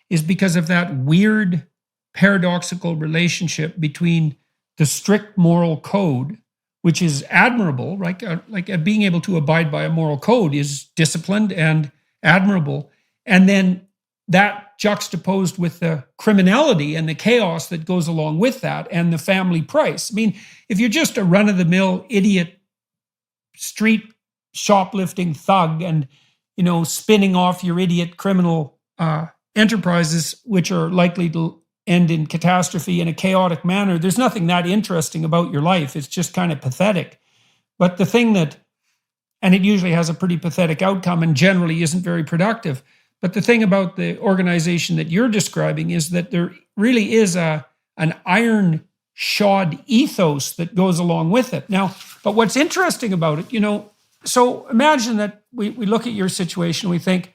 is because of that weird, paradoxical relationship between the strict moral code, which is admirable, right? Like being able to abide by a moral code is disciplined and admirable. And then that juxtaposed with the criminality and the chaos that goes along with that and the family price. I mean, if you're just a run-of-the-mill idiot street shoplifting thug and, spinning off your idiot criminal enterprises, which are likely to end in catastrophe in a chaotic manner, there's nothing that interesting about your life. It's just kind of pathetic. But the thing and it usually has a pretty pathetic outcome and generally isn't very productive. But the thing about the organization that you're describing is that there really is an iron-shod ethos that goes along with it. Now, but what's interesting about it, so imagine that we look at your situation, we think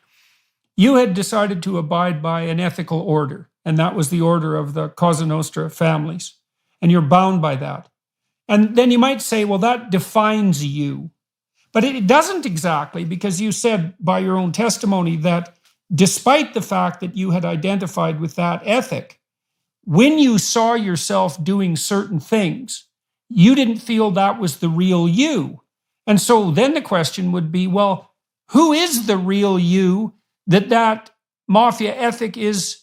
you had decided to abide by an ethical order, and that was the order of the Cosa Nostra families, and you're bound by that. And then you might say, well, that defines you. But it doesn't exactly, because you said by your own testimony that despite the fact that you had identified with that ethic, when you saw yourself doing certain things, you didn't feel that was the real you. And so then the question would be, well, who is the real you that mafia ethic is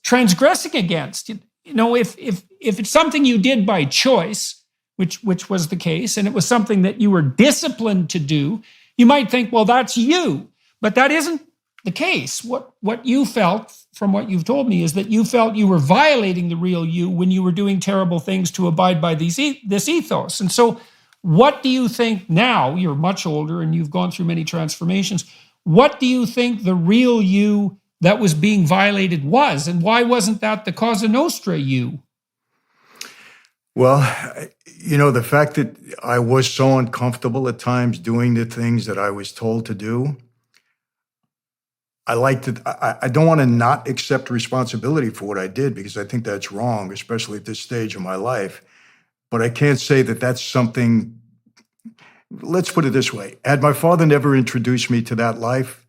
transgressing against? If it's something you did by choice, which was the case, and it was something that you were disciplined to do, you might think, well, that's you. But that isn't the case. What you felt, from what you've told me, is that you felt you were violating the real you when you were doing terrible things to abide by this ethos. And so what do you think now? You're much older and you've gone through many transformations. What do you think the real you that was being violated was? And why wasn't that the Cosa Nostra you? Well, the fact that I was so uncomfortable at times doing the things that I was told to do, I don't want to not accept responsibility for what I did because I think that's wrong, especially at this stage of my life. But I can't say that that's something, let's put it this way. Had my father never introduced me to that life,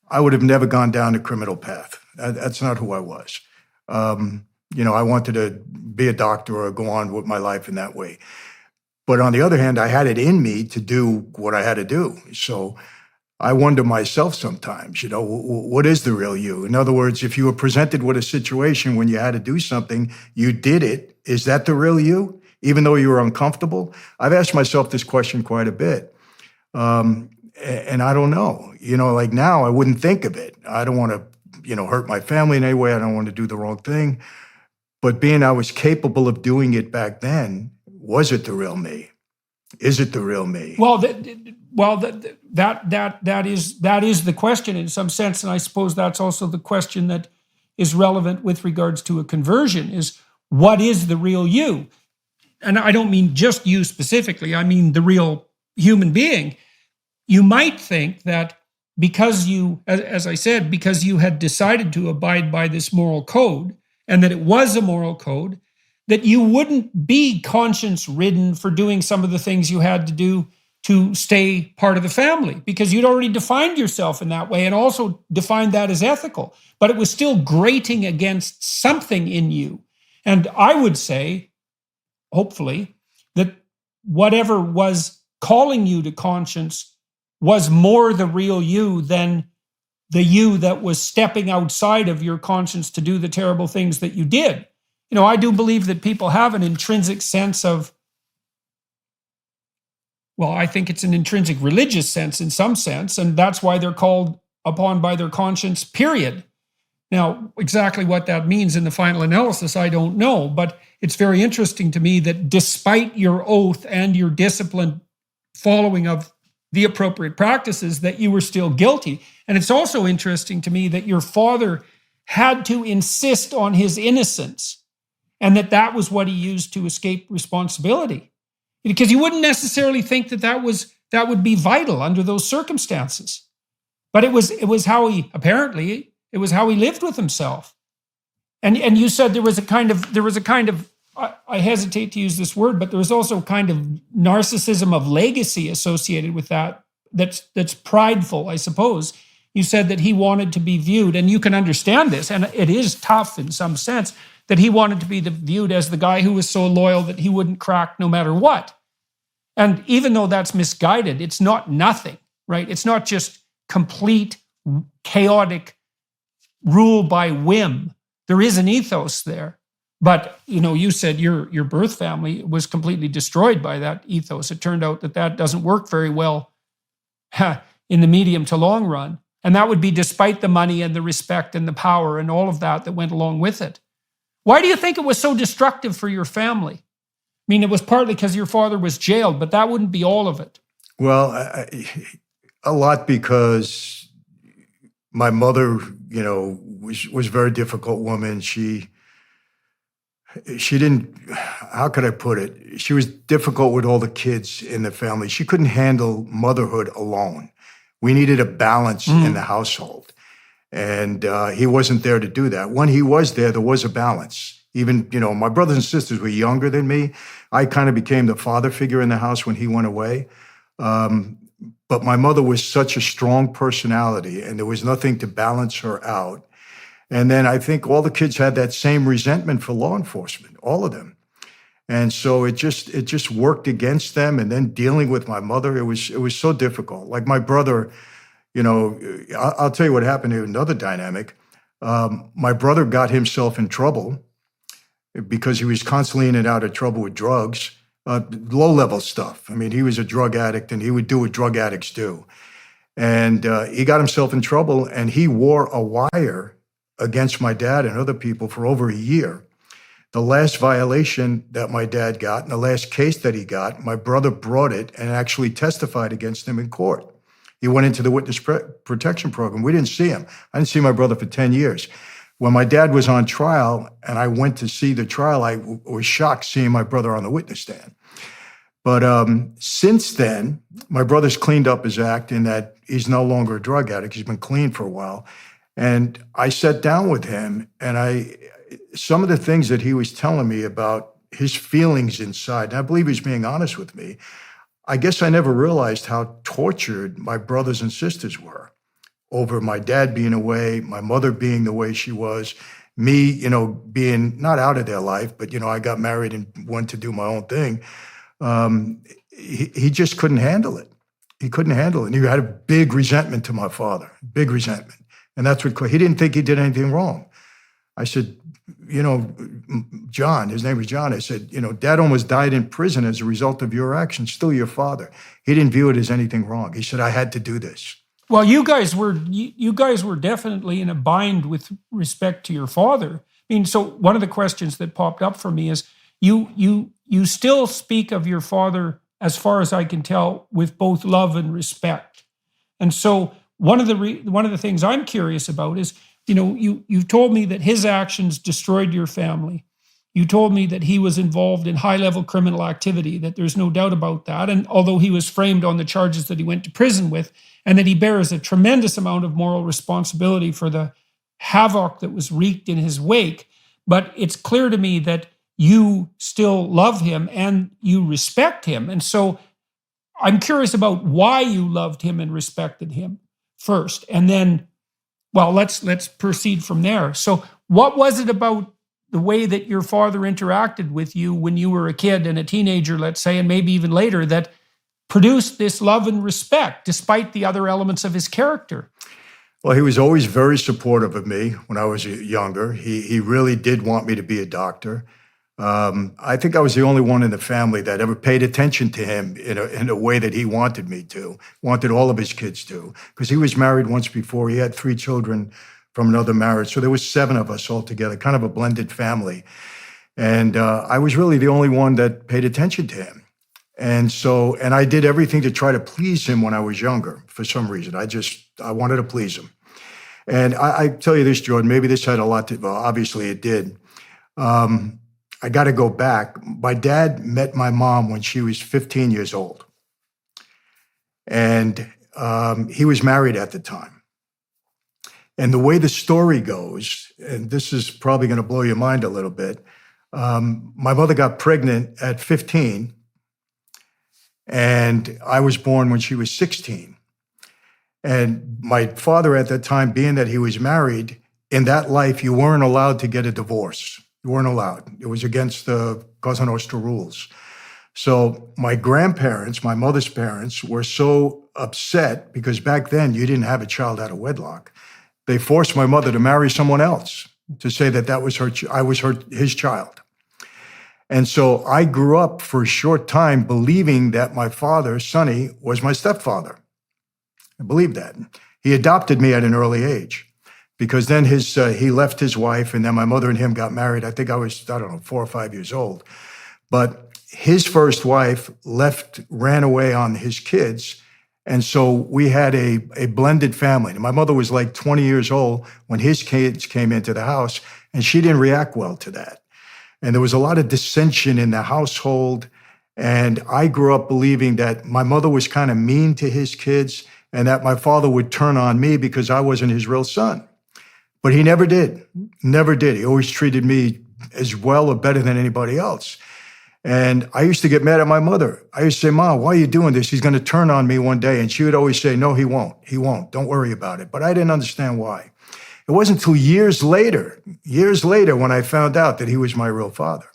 I would have never gone down the criminal path. That's not who I was. I wanted to be a doctor or go on with my life in that way. But on the other hand, I had it in me to do what I had to do. So I wonder myself sometimes, what is the real you? In other words, if you were presented with a situation when you had to do something, you did it. Is that the real you? Even though you were uncomfortable? I've asked myself this question quite a bit. And I don't know. Like now, I wouldn't think of it. I don't want to, hurt my family in any way. I don't want to do the wrong thing. But being I was capable of doing it back then, was it the real me? Is it the real me? Well, that is the question in some sense, and I suppose that's also the question that is relevant with regards to a conversion: is what is the real you? And I don't mean just you specifically. I mean the real human being. You might think that because you, as I said, because you had decided to abide by this moral code, and that it was a moral code, that you wouldn't be conscience-ridden for doing some of the things you had to do to stay part of the family, because you'd already defined yourself in that way and also defined that as ethical. But it was still grating against something in you. And I would say, hopefully, that whatever was calling you to conscience was more the real you than the you that was stepping outside of your conscience to do the terrible things that you did. I do believe that people have an intrinsic sense of, well, I think it's an intrinsic religious sense in some sense, and that's why they're called upon by their conscience, period. Now, exactly what that means in the final analysis, I don't know, but it's very interesting to me that despite your oath and your disciplined following of the appropriate practices, that you were still guilty. And it's also interesting to me that your father had to insist on his innocence, and that was what he used to escape responsibility. Because you wouldn't necessarily think that would be vital under those circumstances. But it was how he lived with himself. And you said there was a kind of I hesitate to use this word, but there was also a kind of narcissism of legacy associated with that's prideful, I suppose. You said that he wanted to be viewed, and you can understand this, and it is tough in some sense, that he wanted to be viewed as the guy who was so loyal that he wouldn't crack no matter what. And even though that's misguided, it's not nothing, right? It's not just complete chaotic rule by whim. There is an ethos there. But, you said your birth family was completely destroyed by that ethos. It turned out that doesn't work very well in the medium to long run. And that would be despite the money and the respect and the power and all of that went along with it. Why do you think it was so destructive for your family? I mean, it was partly because your father was jailed, but that wouldn't be all of it. Well, a lot because my mother, was a very difficult woman. She didn't, how could I put it? She was difficult with all the kids in the family. She couldn't handle motherhood alone. We needed a balance in the household. And he wasn't there to do that. When he was there was a balance. Even, my brothers and sisters were younger than me. I kind of became the father figure in the house when he went away. But my mother was such a strong personality, and there was nothing to balance her out. And then I think all the kids had that same resentment for law enforcement, all of them. And so it just worked against them. And then dealing with my mother, it was so difficult. Like my brother, I'll tell you what happened here, another dynamic. My brother got himself in trouble because he was constantly in and out of trouble with drugs, low-level stuff. I mean, he was a drug addict, and he would do what drug addicts do. And he got himself in trouble, and he wore a wire against my dad and other people for over a year. The last violation that my dad got, and the last case that he got, my brother brought it and actually testified against him in court. He went into the witness protection program. We didn't see him. I didn't see my brother for 10 years. When my dad was on trial and I went to see the trial, I was shocked seeing my brother on the witness stand. But since then, my brother's cleaned up his act in that he's no longer a drug addict. He's been clean for a while. And I sat down with him, and some of the things that he was telling me about his feelings inside, and I believe he's being honest with me, I guess I never realized how tortured my brothers and sisters were over my dad being away, my mother being the way she was, me, being not out of their life, but, I got married and went to do my own thing. He just couldn't handle it. He couldn't handle it. And he had a big resentment to my father, big resentment. And that's what, he didn't think he did anything wrong. I said, John, his name was John. I said, Dad almost died in prison as a result of your actions, still your father. He didn't view it as anything wrong. He said, I had to do this. Well, you guys were definitely in a bind with respect to your father. I mean, so one of the questions that popped up for me is, you still speak of your father, as far as I can tell, with both love and respect. And so one of the things I'm curious about is, you've told me that his actions destroyed your family. You told me that he was involved in high-level criminal activity, that there's no doubt about that. And although he was framed on the charges that he went to prison with, and that he bears a tremendous amount of moral responsibility for the havoc that was wreaked in his wake, but it's clear to me that you still love him and you respect him. And so I'm curious about why you loved him and respected him first. And then, well, let's proceed from there. So what was it about the way that your father interacted with you when you were a kid and a teenager, let's say, and maybe even later, that produced this love and respect despite the other elements of his character? Well, he was always very supportive of me when I was younger. He really did want me to be a doctor. I think I was the only one in the family that ever paid attention to him in a way that he wanted me to, wanted all of his kids to, because he was married once before. He had 3 children from another marriage. So there was 7 of us all together, kind of a blended family. And I was really the only one that paid attention to him. And I did everything to try to please him when I was younger, for some reason. I wanted to please him. And I tell you this, Jordan, maybe this had a lot to, well, obviously it did. I got to go back. My dad met my mom when she was 15 years old. And he was married at the time. And the way the story goes, and this is probably going to blow your mind a little bit, my mother got pregnant at 15, and I was born when she was 16. And my father at that time, being that he was married, in that life, you weren't allowed to get a divorce. You weren't allowed. It was against the Cosa Nostra rules. So my grandparents, my mother's parents, were so upset because back then you didn't have a child out of wedlock. They forced my mother to marry someone else to say that was I was his child. And so I grew up for a short time believing that my father, Sonny, was my stepfather. I believed that. He adopted me at an early age because then he left his wife, and then my mother and him got married. I think I was, 4 or 5 years old. But his first wife ran away on his kids. And so we had a blended family. And my mother was like 20 years old when his kids came into the house, and she didn't react well to that. And there was a lot of dissension in the household. And I grew up believing that my mother was kind of mean to his kids and that my father would turn on me because I wasn't his real son. But he never did. Never did. He always treated me as well or better than anybody else. And I used to get mad at my mother. I used to say, Mom, why are you doing this? He's going to turn on me one day. And she would always say, no, he won't. He won't. Don't worry about it. But I didn't understand why. It wasn't until years later, when I found out that he was my real father.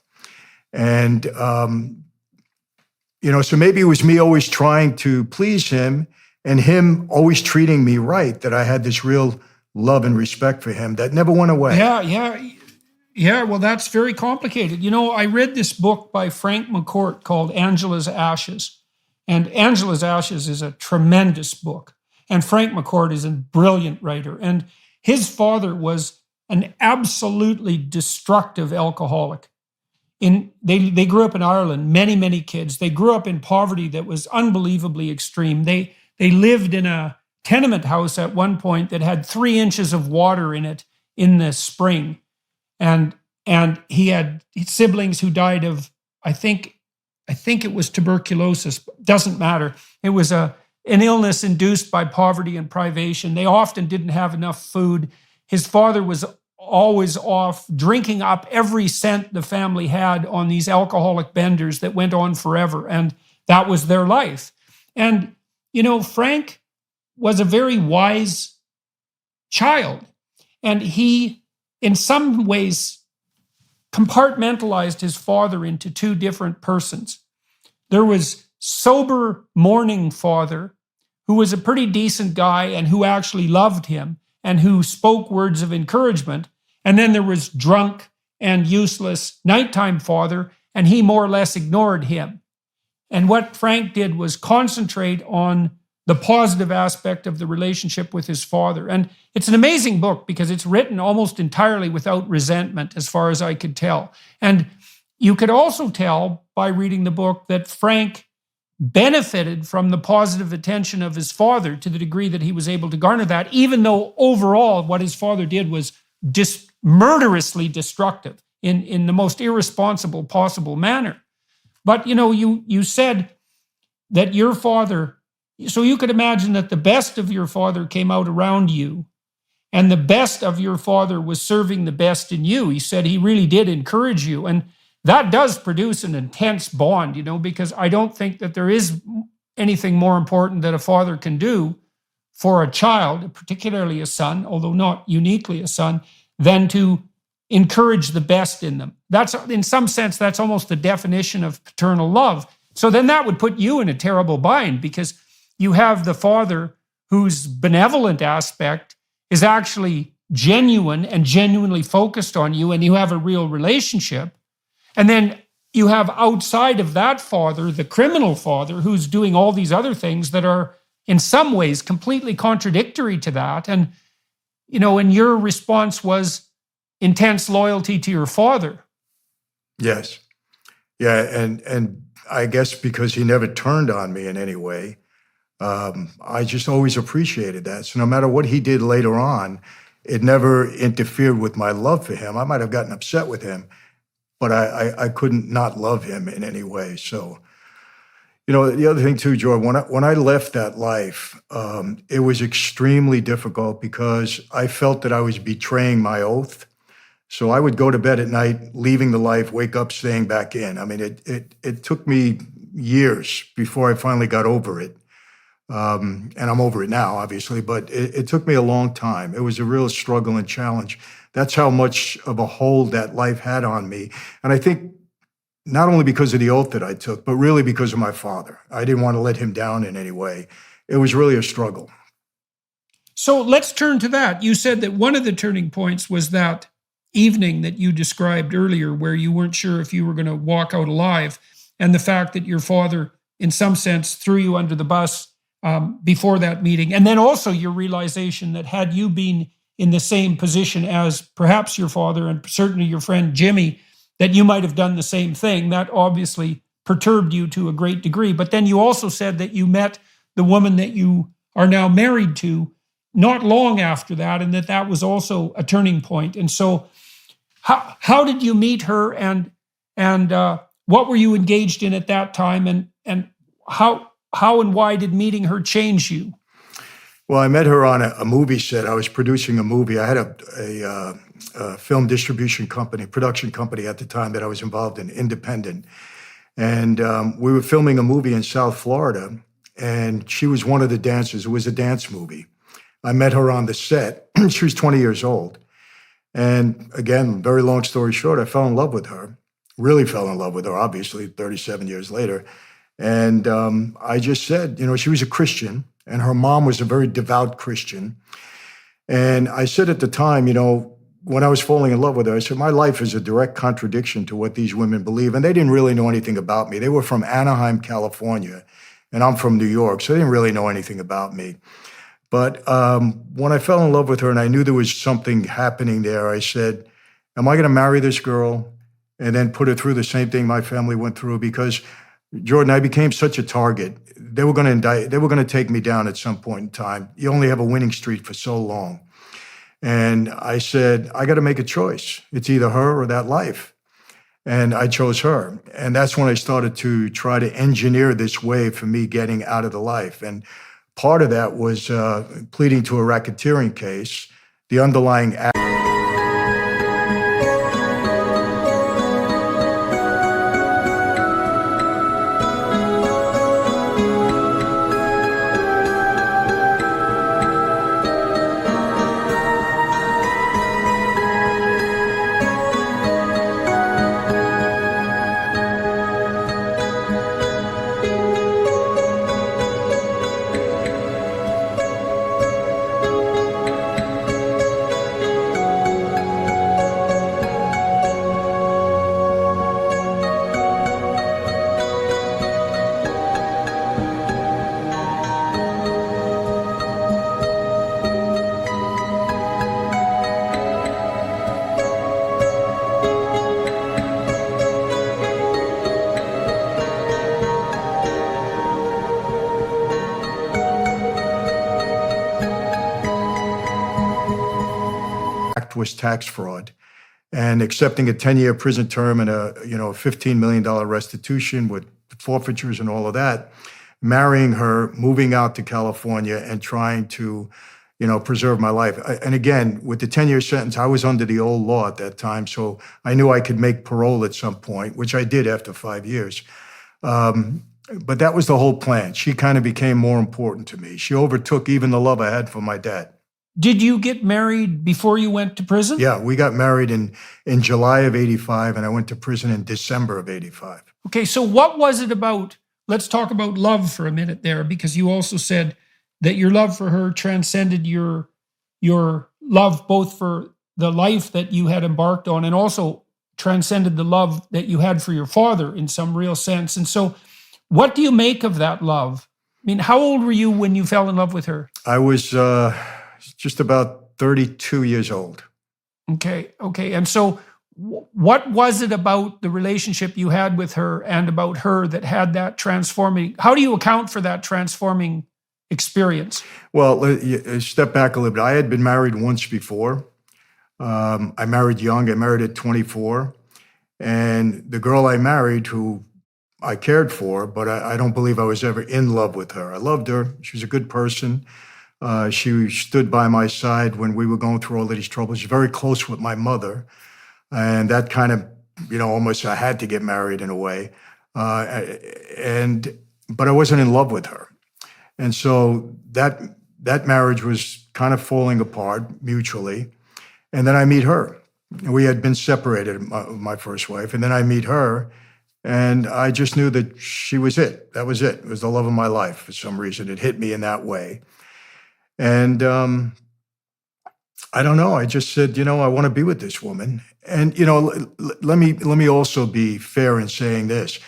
And, so maybe it was me always trying to please him and him always treating me right, that I had this real love and respect for him that never went away. Yeah, well, that's very complicated. I read this book by Frank McCourt called Angela's Ashes. And Angela's Ashes is a tremendous book. And Frank McCourt is a brilliant writer. And his father was an absolutely destructive alcoholic. They grew up in Ireland, many, many kids. They grew up in poverty that was unbelievably extreme. They lived in a tenement house at one point that had 3 inches of water in it in the spring. And he had siblings who died of, I think it was tuberculosis, doesn't matter. It was an illness induced by poverty and privation. They often didn't have enough food. His father was always off drinking up every cent the family had on these alcoholic benders that went on forever. And that was their life. And, Frank was a very wise child. And he, in some ways, compartmentalized his father into 2 different persons. There was sober morning father, who was a pretty decent guy and who actually loved him and who spoke words of encouragement. And then there was drunk and useless nighttime father, and he more or less ignored him. And what Frank did was concentrate on the positive aspect of the relationship with his father. And it's an amazing book because it's written almost entirely without resentment, as far as I could tell. And you could also tell by reading the book that Frank benefited from the positive attention of his father to the degree that he was able to garner that, even though overall what his father did was murderously destructive in the most irresponsible possible manner. But, you said that your father, so you could imagine that the best of your father came out around you, and the best of your father was serving the best in you. He said he really did encourage you. And that does produce an intense bond, because I don't think that there is anything more important that a father can do for a child, particularly a son, although not uniquely a son, than to encourage the best in them. That's, in some sense, that's almost the definition of paternal love. So then that would put you in a terrible bind, because you have the father whose benevolent aspect is actually genuine and genuinely focused on you, and you have a real relationship. And then you have outside of that father, the criminal father, who's doing all these other things that are in some ways completely contradictory to that. And, and your response was intense loyalty to your father. Yes. Yeah. And I guess because he never turned on me in any way, I just always appreciated that. So no matter what he did later on, it never interfered with my love for him. I might have gotten upset with him, but I couldn't not love him in any way. So, the other thing too, George, when I left that life, it was extremely difficult because I felt that I was betraying my oath. So I would go to bed at night, leaving the life, wake up, staying back in. I mean, it took me years before I finally got over it. And I'm over it now, obviously, but it took me a long time. It was a real struggle and challenge. That's how much of a hold that life had on me. And I think not only because of the oath that I took, but really because of my father. I didn't want to let him down in any way. It was really a struggle. So let's turn to that. You said that one of the turning points was that evening that you described earlier, where you weren't sure if you were going to walk out alive, and the fact that your father, in some sense, threw you under the bus before that meeting. And then also your realization that had you been in the same position as perhaps your father and certainly your friend Jimmy, that you might have done the same thing. That obviously perturbed you to a great degree. But then you also said that you met the woman that you are now married to not long after that, and that was also a turning point. And so how did you meet her, and what were you engaged in at that time, and how and why did meeting her change you? Well, I met her on a movie set. I was producing a movie. I had a film distribution company, production company at the time that I was involved in, independent. And we were filming a movie in South Florida, and she was one of the dancers. It was a dance movie. I met her on the set. She was 20 years old. And again, very long story short, I fell in love with her, really fell in love with her, obviously, 37 years later. And I just said, she was a Christian, and her mom was a very devout Christian. And I said at the time, when I was falling in love with her, I said, my life is a direct contradiction to what these women believe. And they didn't really know anything about me. They were from Anaheim, California, and I'm from New York, so they didn't really know anything about me. But when I fell in love with her and I knew there was something happening there, I said, am I going to marry this girl and then put her through the same thing my family went through? Because, Jordan, I became such a target. They were going to indict, they were going to take me down at some point in time. You only have a winning streak for so long. And I said, I got to make a choice. It's either her or that life. And I chose her. And that's when I started to try to engineer this way for me getting out of the life. And part of that was pleading to a racketeering case. The underlying was tax fraud, and accepting a 10-year prison term and a $15 million restitution with forfeitures and all of that, marrying her, moving out to California, and trying to preserve my life. And again, with the 10-year sentence, I was under the old law at that time, so I knew I could make parole at some point, which I did after 5 years. But that was the whole plan. She kind of became more important to me. She overtook even the love I had for my dad. did you get married before you went to prison? Yeah, we got married in July of 85, and I went to prison in December of 85. Okay, so what was it about? Let's talk about love for a minute there, because you also said that your love for her transcended your love both for the life that you had embarked on and also transcended the love that you had for your father in some real sense. And so, what do you make of that love? I mean, how old were you when you fell in love with her? I was just about 32 years old. Okay. And so, what was it about the relationship you had with her and about her that had that transforming? How do you account for that transforming experience? Well, step back a little bit. I had been married once before. I married young. I married at 24. And the girl I married, who I cared for, but I don't believe I was ever in love with her. I loved her. She was a good person. She stood by my side when we were going through all of these troubles. She's very close with my mother. And that kind of, almost I had to get married in a way. But I wasn't in love with her. And so that marriage was kind of falling apart mutually. And then I meet her. We had been separated, my first wife. And then I meet her. And I just knew that she was it. That was it. It was the love of my life for some reason. It hit me in that way. And I don't know. I just said, I want to be with this woman. And, let me also be fair in saying this.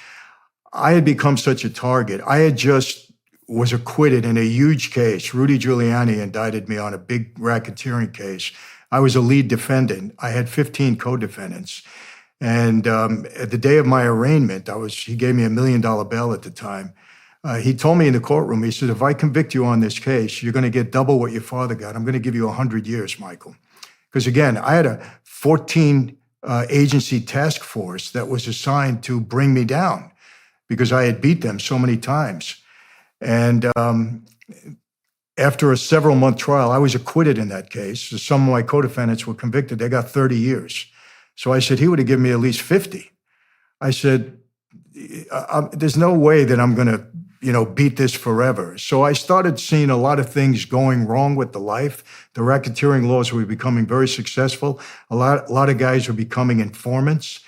I had become such a target. I had just was acquitted in a huge case. Rudy Giuliani indicted me on a big racketeering case. I was a lead defendant. I had 15 co-defendants. And at the day of my arraignment, he gave me $1 million bail at the time. He told me in the courtroom, he said, if I convict you on this case, you're going to get double what your father got. I'm going to give you 100 years, Michael. Because again, I had a 14 agency task force that was assigned to bring me down because I had beat them so many times. And after a several-month trial, I was acquitted in that case. So some of my co-defendants were convicted. They got 30 years. So I said, he would have given me at least 50. I said, there's no way that I'm going to, beat this forever. So I started seeing a lot of things going wrong with the life. The racketeering laws were becoming very successful. A lot of guys were becoming informants.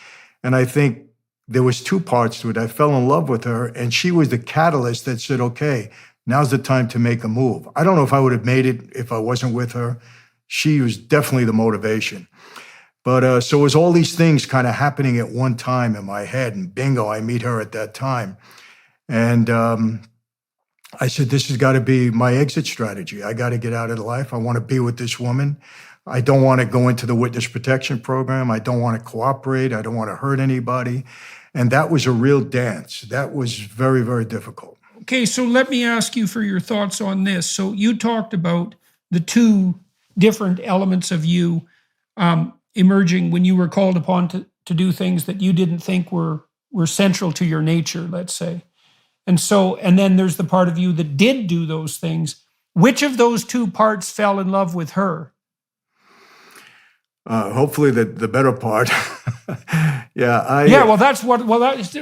And I think there was two parts to it. I fell in love with her, and she was the catalyst that said, okay, now's the time to make a move. I don't know if I would have made it if I wasn't with her. She was definitely the motivation. But so it was all these things kind of happening at one time in my head, and bingo, I meet her at that time. And I said, this has got to be my exit strategy. I got to get out of the life. I want to be with this woman. I don't want to go into the witness protection program. I don't want to cooperate. I don't want to hurt anybody. And that was a real dance. That was very, very difficult. Okay, so let me ask you for your thoughts on this. So you talked about the two different elements of you emerging when you were called upon to do things that you didn't think were central to your nature, let's say. And then there's the part of you that did do those things. Which of those two parts fell in love with her? Hopefully the better part. This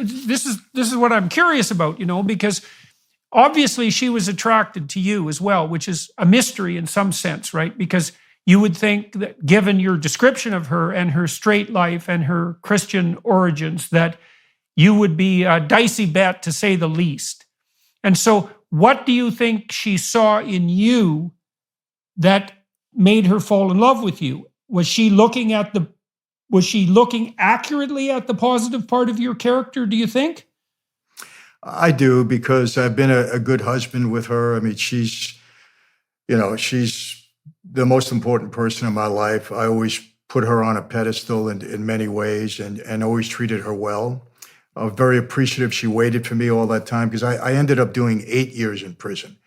is what I'm curious about, because obviously she was attracted to you as well, which is a mystery in some sense, right? Because you would think that given your description of her and her straight life and her Christian origins, that you would be a dicey bet, to say the least. And so what do you think she saw in you that made her fall in love with you? Was she looking accurately at the positive part of your character, do you think? I do, because I've been a good husband with her. I mean, she's the most important person in my life. I always put her on a pedestal in many ways and always treated her well. I was very appreciative. She waited for me all that time, because I ended up doing 8 years in prison,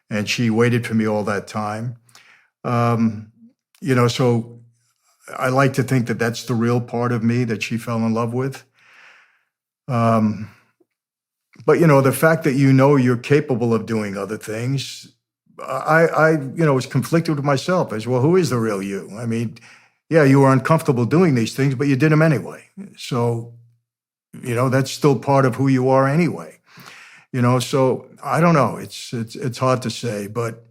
and she waited for me all that time. So I like to think that that's the real part of me that she fell in love with. But, the fact that you're capable of doing other things, I was conflicted with myself as well. Who is the real you? I mean, yeah, you were uncomfortable doing these things, but you did them anyway. So, that's still part of who you are anyway. So I don't know. It's hard to say, but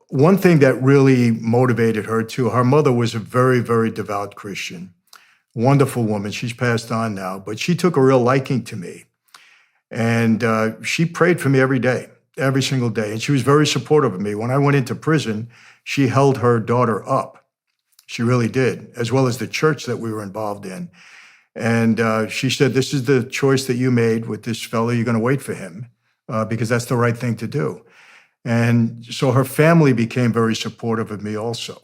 One thing that really motivated her too, her mother was a very, very devout Christian, wonderful woman. She's passed on now, but she took a real liking to me. And she prayed for me every day, every single day. And she was very supportive of me. When I went into prison, she held her daughter up. She really did, as well as the church that we were involved in. And she said, this is the choice that you made with this fellow. You're going to wait for him because that's the right thing to do. And so her family became very supportive of me also.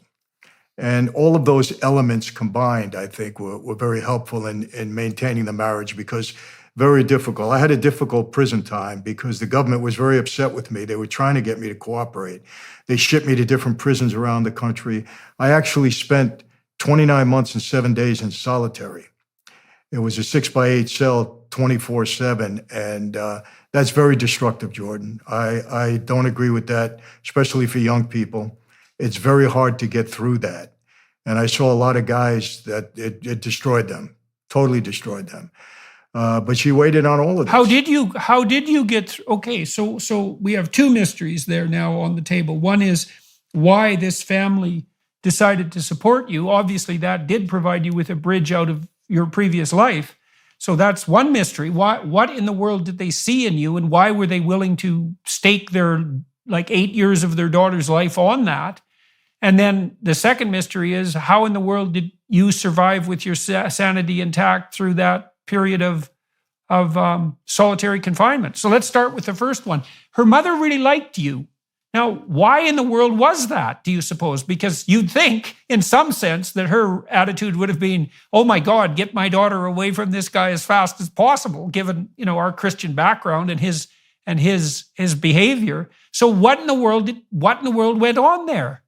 And all of those elements combined, I think, were very helpful in maintaining the marriage because very difficult. I had a difficult prison time because the government was very upset with me. They were trying to get me to cooperate. They shipped me to different prisons around the country. I actually spent 29 months and 7 days in solitary. It was a 6x8 cell, 24/7, and that's very destructive, Jordan. I don't agree with that, especially for young people. It's very hard to get through that. And I saw a lot of guys that it destroyed them, totally destroyed them. But she waited on all of this. How did you get through? Okay, so we have two mysteries there now on the table. One is why this family decided to support you. Obviously, that did provide you with a bridge out of your previous life. So that's one mystery. What in the world did they see in you, and why were they willing to stake their 8 years of their daughter's life on that? And then the second mystery is, how in the world did you survive with your sanity intact through that period of solitary confinement? So let's start with the first one. Her mother really liked you. Now, why in the world was that, do you suppose? Because you'd think, in some sense, that her attitude would have been, oh my God, get my daughter away from this guy as fast as possible, given our Christian background and his behavior. So what in the world went on there?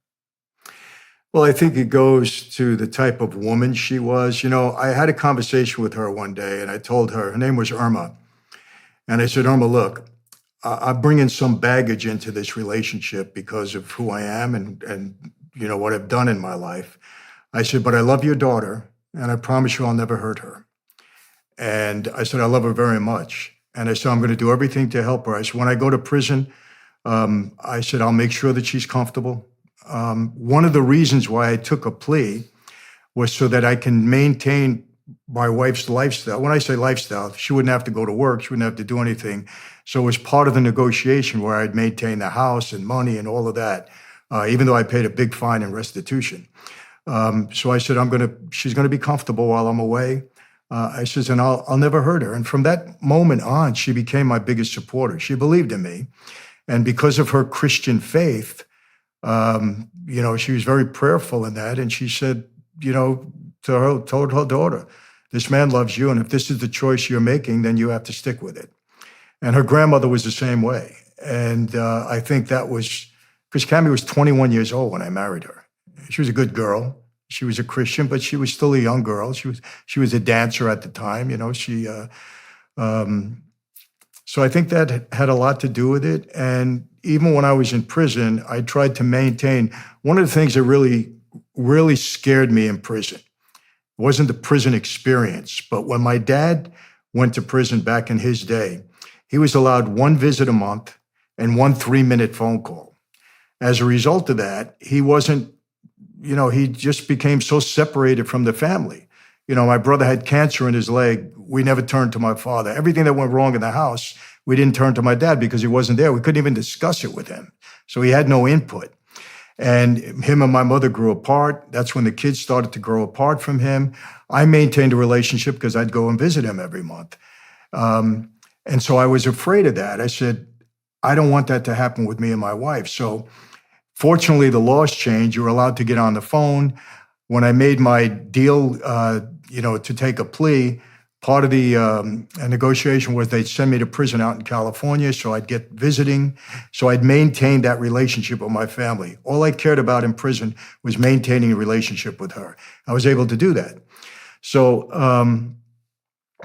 Well, I think it goes to the type of woman she was. I had a conversation with her one day, and I told her name was Irma. And I said, Irma, look, I'm bringing some baggage into this relationship because of who I am and what I've done in my life. I said, but I love your daughter, and I promise you I'll never hurt her. And I said, I love her very much. And I said, I'm going to do everything to help her. I said, when I go to prison, I said, I'll make sure that she's comfortable. One of the reasons why I took a plea was so that I can maintain my wife's lifestyle. When I say lifestyle, she wouldn't have to go to work. She wouldn't have to do anything. So it was part of the negotiation where I'd maintain the house and money and all of that, even though I paid a big fine and restitution. So I said, she's going to be comfortable while I'm away. I said, and I'll never hurt her. And from that moment on, she became my biggest supporter. She believed in me. And because of her Christian faith, she was very prayerful in that. And she said, told her daughter, this man loves you. And if this is the choice you're making, then you have to stick with it. And her grandmother was the same way. And I think that was, because Cammie was 21 years old when I married her. She was a good girl. She was a Christian, but she was still a young girl. She was a dancer at the time, so I think that had a lot to do with it. And even when I was in prison, I tried to maintain, one of the things that really, really scared me in prison wasn't the prison experience, but when my dad went to prison back in his day, he was allowed one visit a month and 1 3-minute phone call. As a result of that, he wasn't, he just became so separated from the family. My brother had cancer in his leg. We never turned to my father. Everything that went wrong in the house, we didn't turn to my dad because he wasn't there. We couldn't even discuss it with him. So he had no input. And him and my mother grew apart. That's when the kids started to grow apart from him. I maintained a relationship because I'd go and visit him every month. And so I was afraid of that. I said, I don't want that to happen with me and my wife. So fortunately, the laws changed. You were allowed to get on the phone. When I made my deal, to take a plea, part of the negotiation was they'd send me to prison out in California, so I'd get visiting. So I'd maintain that relationship with my family. All I cared about in prison was maintaining a relationship with her. I was able to do that. So,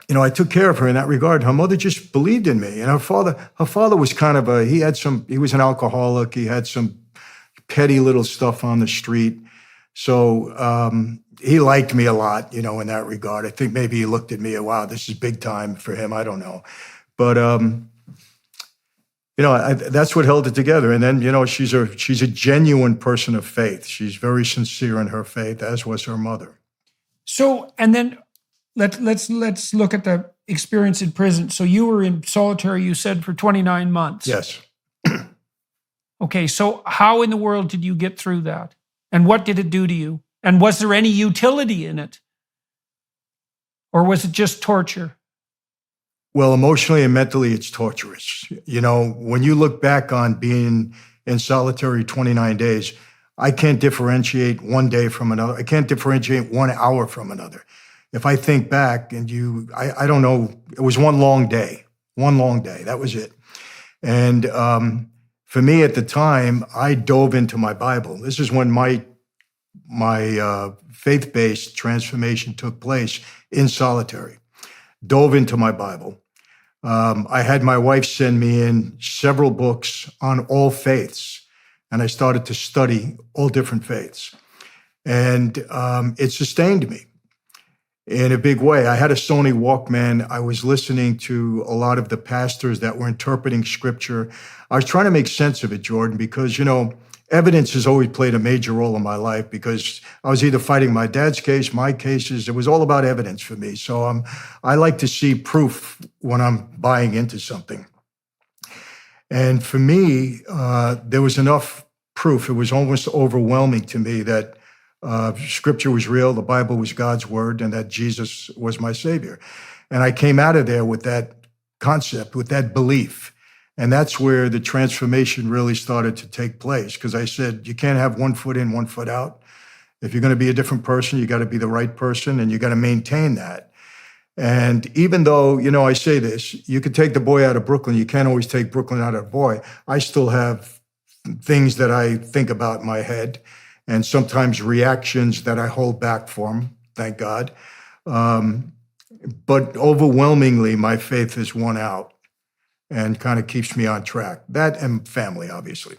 I took care of her in that regard. Her mother just believed in me. And her father was kind of he was an alcoholic. He had some petty little stuff on the street. So he liked me a lot, in that regard. I think maybe he looked at me, wow, this is big time for him. I don't know. But, That's what held it together. And then, she's a genuine person of faith. She's very sincere in her faith, as was her mother. So, and then let's look at the experience in prison. So you were in solitary, you said, for 29 months. Yes. Okay, so how in the world did you get through that? And what did it do to you? And was there any utility in it? Or was it just torture? Well, emotionally and mentally, it's torturous. When you look back on being in solitary 29 days, I can't differentiate one day from another. I can't differentiate 1 hour from another. If I think back I don't know, it was one long day. That was it. And for me at the time, I dove into my Bible. This is when my faith-based transformation took place in solitary. Dove into my Bible. I had my wife send me in several books on all faiths, and I started to study all different faiths. And it sustained me in a big way. I had a Sony Walkman. I was listening to a lot of the pastors that were interpreting scripture. I was trying to make sense of it, Jordan, because, evidence has always played a major role in my life, because I was either fighting my dad's case, my cases. It was all about evidence for me. So I like to see proof when I'm buying into something. And for me, there was enough proof. It was almost overwhelming to me that scripture was real, the Bible was God's word, and that Jesus was my Savior. And I came out of there with that concept, with that belief. And that's where the transformation really started to take place, because I said, you can't have 1 foot in, 1 foot out. If you're going to be a different person, you got to be the right person, and you got to maintain that. And even though, I say this, you could take the boy out of Brooklyn, you can't always take Brooklyn out of the boy. I still have things that I think about in my head, and sometimes reactions that I hold back from, thank God. But overwhelmingly, my faith has won out and kind of keeps me on track. That and family, obviously.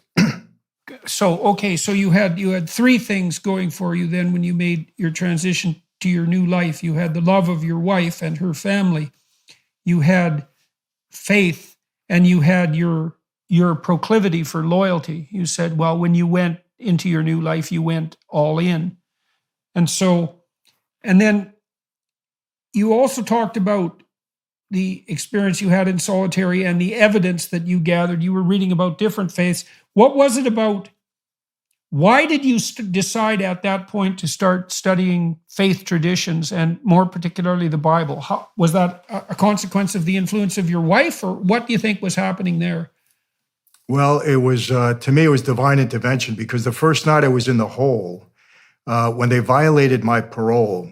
So you had 3 things going for you then when you made your transition to your new life. You had the love of your wife and her family. You had faith, and you had your proclivity for loyalty. You said, well, when you went into your new life, you went all in. And then you also talked about the experience you had in solitary and the evidence that you gathered. You were reading about different faiths. What was it about? Why did you decide at that point to start studying faith traditions, and more particularly the Bible? Was that a consequence of the influence of your wife, or what do you think was happening there? Well, it was, to me, it was divine intervention, because the first night I was in the hole, when they violated my parole,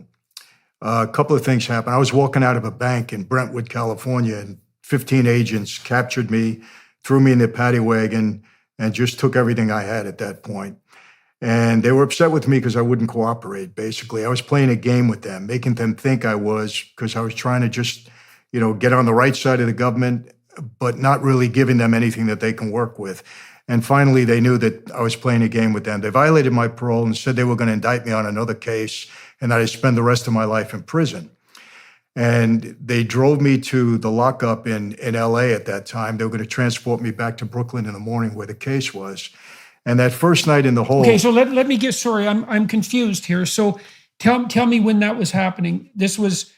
a couple of things happened. I was walking out of a bank in Brentwood, California, and 15 agents captured me, threw me in their paddy wagon, and just took everything I had at that point. And they were upset with me because I wouldn't cooperate, basically. I was playing a game with them, making them think I was, because I was trying to just, get on the right side of the government, but not really giving them anything that they can work with. And finally, they knew that I was playing a game with them. They violated my parole and said they were going to indict me on another case, and that I'd spend the rest of my life in prison. And they drove me to the lockup in LA at that time. They were going to transport me back to Brooklyn in the morning where the case was. And that first night in the hole. Okay, so let me get, sorry, I'm confused here. So tell me when that was happening. This was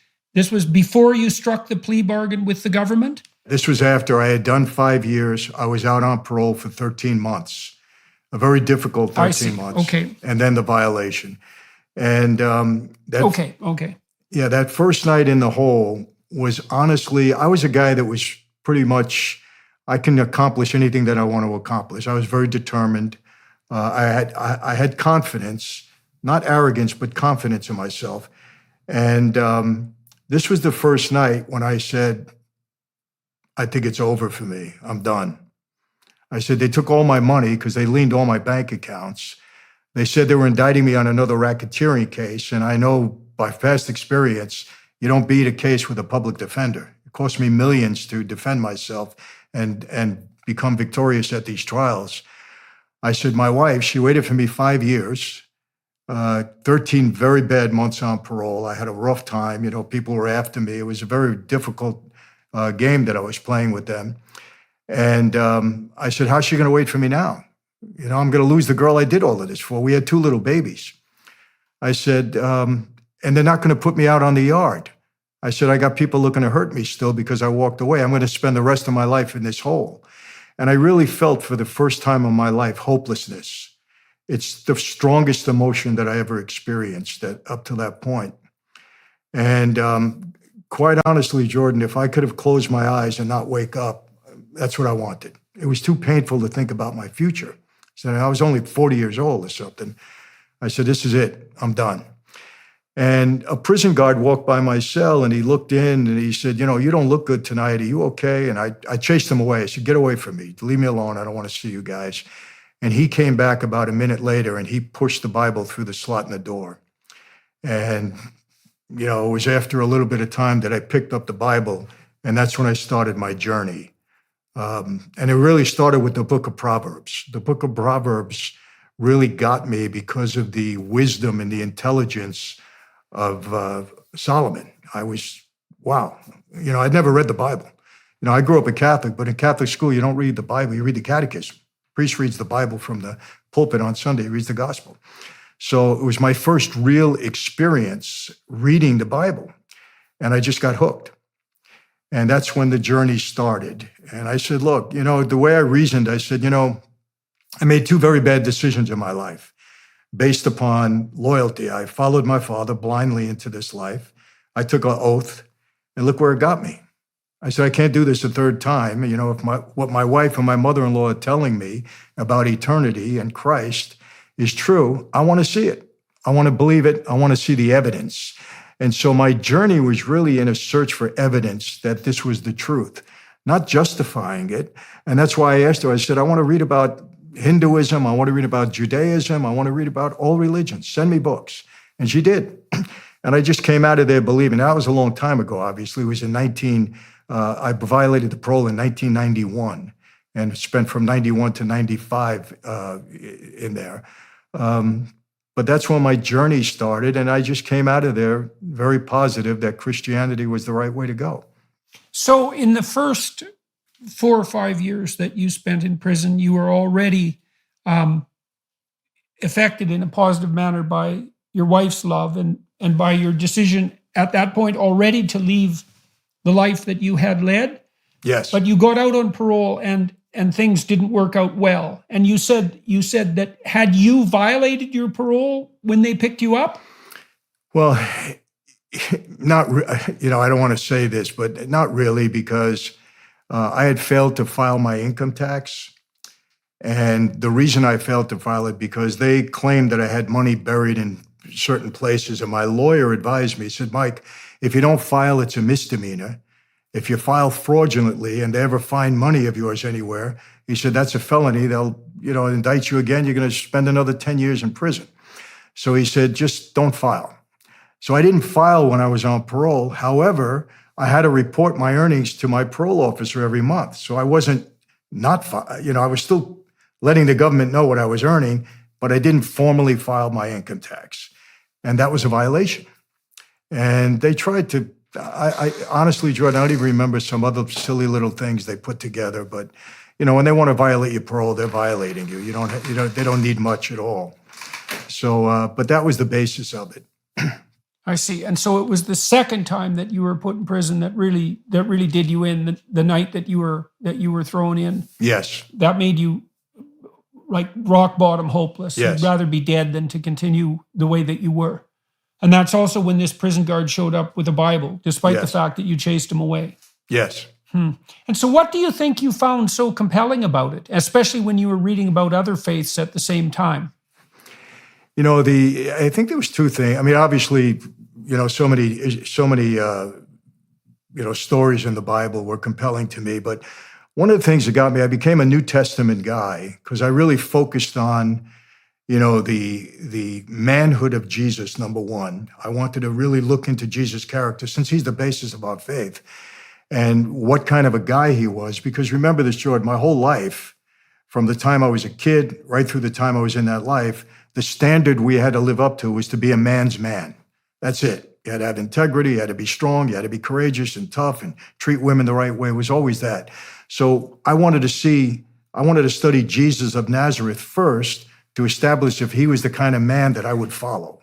before you struck the plea bargain with the government? This was after I had done 5 years. I was out on parole for 13 months, a very difficult 13 months. Okay. And then the violation. And Okay. Yeah, that first night in the hole was, honestly, I was a guy that was pretty much, I can accomplish anything that I want to accomplish. I was very determined. I had confidence, not arrogance, but confidence in myself. And this was the first night when I said, I think it's over for me. I'm done. I said, they took all my money because they leaned all my bank accounts. They said they were indicting me on another racketeering case. And I know by past experience, you don't beat a case with a public defender. It cost me millions to defend myself and become victorious at these trials. I said, my wife, she waited for me 5 years, 13 very bad months on parole. I had a rough time. People were after me. It was a very difficult game that I was playing with them. And I said, how's she going to wait for me now? You know, I'm going to lose the girl I did all of this for. We had 2 little babies. I said, and they're not going to put me out on the yard. I said, I got people looking to hurt me still because I walked away. I'm going to spend the rest of my life in this hole. And I really felt for the first time in my life, hopelessness. It's the strongest emotion that I ever experienced up to that point. And quite honestly, Jordan, if I could have closed my eyes and not wake up, that's what I wanted. It was too painful to think about my future. So I was only 40 years old or something. I said, this is it. I'm done. And a prison guard walked by my cell and he looked in and he said, you know, you don't look good tonight. Are you okay? And I chased him away. I said, get away from me. Leave me alone. I don't want to see you guys. And he came back about a minute later and he pushed the Bible through the slot in the door. And, you know, it was after a little bit of time that I picked up the Bible, and that's when I started my journey. And it really started with the book of Proverbs. The book of Proverbs really got me because of the wisdom and the intelligence of Solomon. I was, wow. You know, I'd never read the Bible. You know, I grew up a Catholic, but in Catholic school, you don't read the Bible, you read the catechism. Priest reads the Bible from the pulpit on Sunday, he reads the gospel. So it was my first real experience reading the Bible, and I just got hooked. And that's when the journey started. And I said, look, you know, the way I reasoned, I said, you know, I made 2 very bad decisions in my life based upon loyalty. I followed my father blindly into this life. I took an oath, and look where it got me. I said, I can't do this a 3rd time. You know, if what my wife and my mother-in-law are telling me about eternity and Christ is true, I want to see it. I want to believe it. I want to see the evidence. And so my journey was really in a search for evidence that this was the truth, not justifying it. And that's why I asked her, I said, I want to read about Hinduism. I want to read about Judaism. I want to read about all religions. Send me books. And she did. And I just came out of there believing. That was a long time ago, obviously. It was in I violated the parole in 1991 and spent from 91 to 95 in there. But that's when my journey started. And I just came out of there very positive that Christianity was the right way to go. So in the first 4 or 5 years that you spent in prison, you were already affected in a positive manner by your wife's love and by your decision at that point already to leave the life that you had led. Yes. But you got out on parole and things didn't work out well. And you said that had you violated your parole when they picked you up? Well, you know, I don't want to say this, but not really, because I had failed to file my income tax. And the reason I failed to file it because they claimed that I had money buried in certain places. And my lawyer advised me, he said, Mike, if you don't file, it's a misdemeanor. If you file fraudulently and they ever find money of yours anywhere, he said, that's a felony. They'll, you know, indict you again. You're going to spend another 10 years in prison. So he said, just don't file. So I didn't file when I was on parole. However, I had to report my earnings to my parole officer every month. So I wasn't I was still letting the government know what I was earning, but I didn't formally file my income tax. And that was a violation. And they tried to, I honestly, Jordan, I don't even remember some other silly little things they put together. But, you know, when they want to violate your parole, they're violating you. They don't need much at all. So, but that was the basis of it. I see. And so it was the second time that you were put in prison that really did you in, the night that you were thrown in. Yes. That made you like rock bottom hopeless. Yes. You'd rather be dead than to continue the way that you were. And that's also when this prison guard showed up with a Bible, despite the Yes. fact that you chased him away. Yes. And so what do you think you found so compelling about it, especially when you were reading about other faiths at the same time? You know, I think there was 2 things. I mean, obviously, you know, so many, stories in the Bible were compelling to me. But one of the things that got me, I became a New Testament guy because I really focused on, you know, the manhood of Jesus, number one. I wanted to really look into Jesus' character since he's the basis of our faith and what kind of a guy he was. Because remember this, Jordan, my whole life, from the time I was a kid right through the time I was in that life, the standard we had to live up to was to be a man's man. That's it. You had to have integrity, you had to be strong, you had to be courageous and tough and treat women the right way. It was always that. So I wanted to study Jesus of Nazareth first to establish if he was the kind of man that I would follow.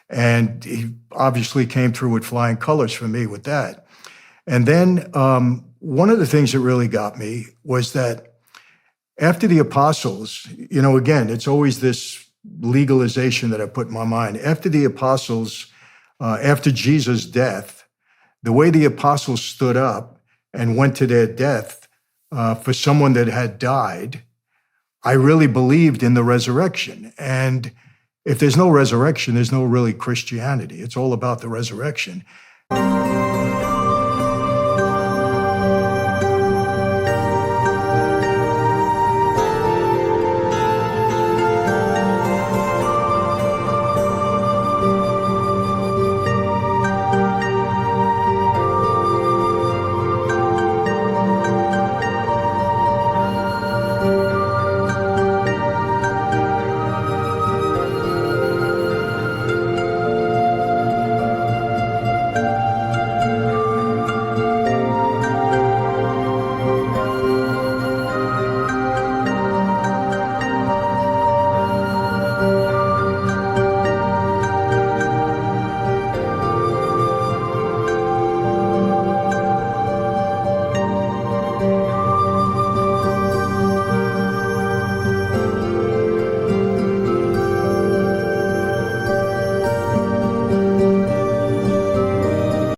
And he obviously came through with flying colors for me with that. And then one of the things that really got me was that after the apostles, again, it's always this legalization that I put in my mind. After the apostles, after Jesus' death, the way the apostles stood up and went to their death for someone that had died, I really believed in the resurrection. And if there's no resurrection, there's no really Christianity. It's all about the resurrection.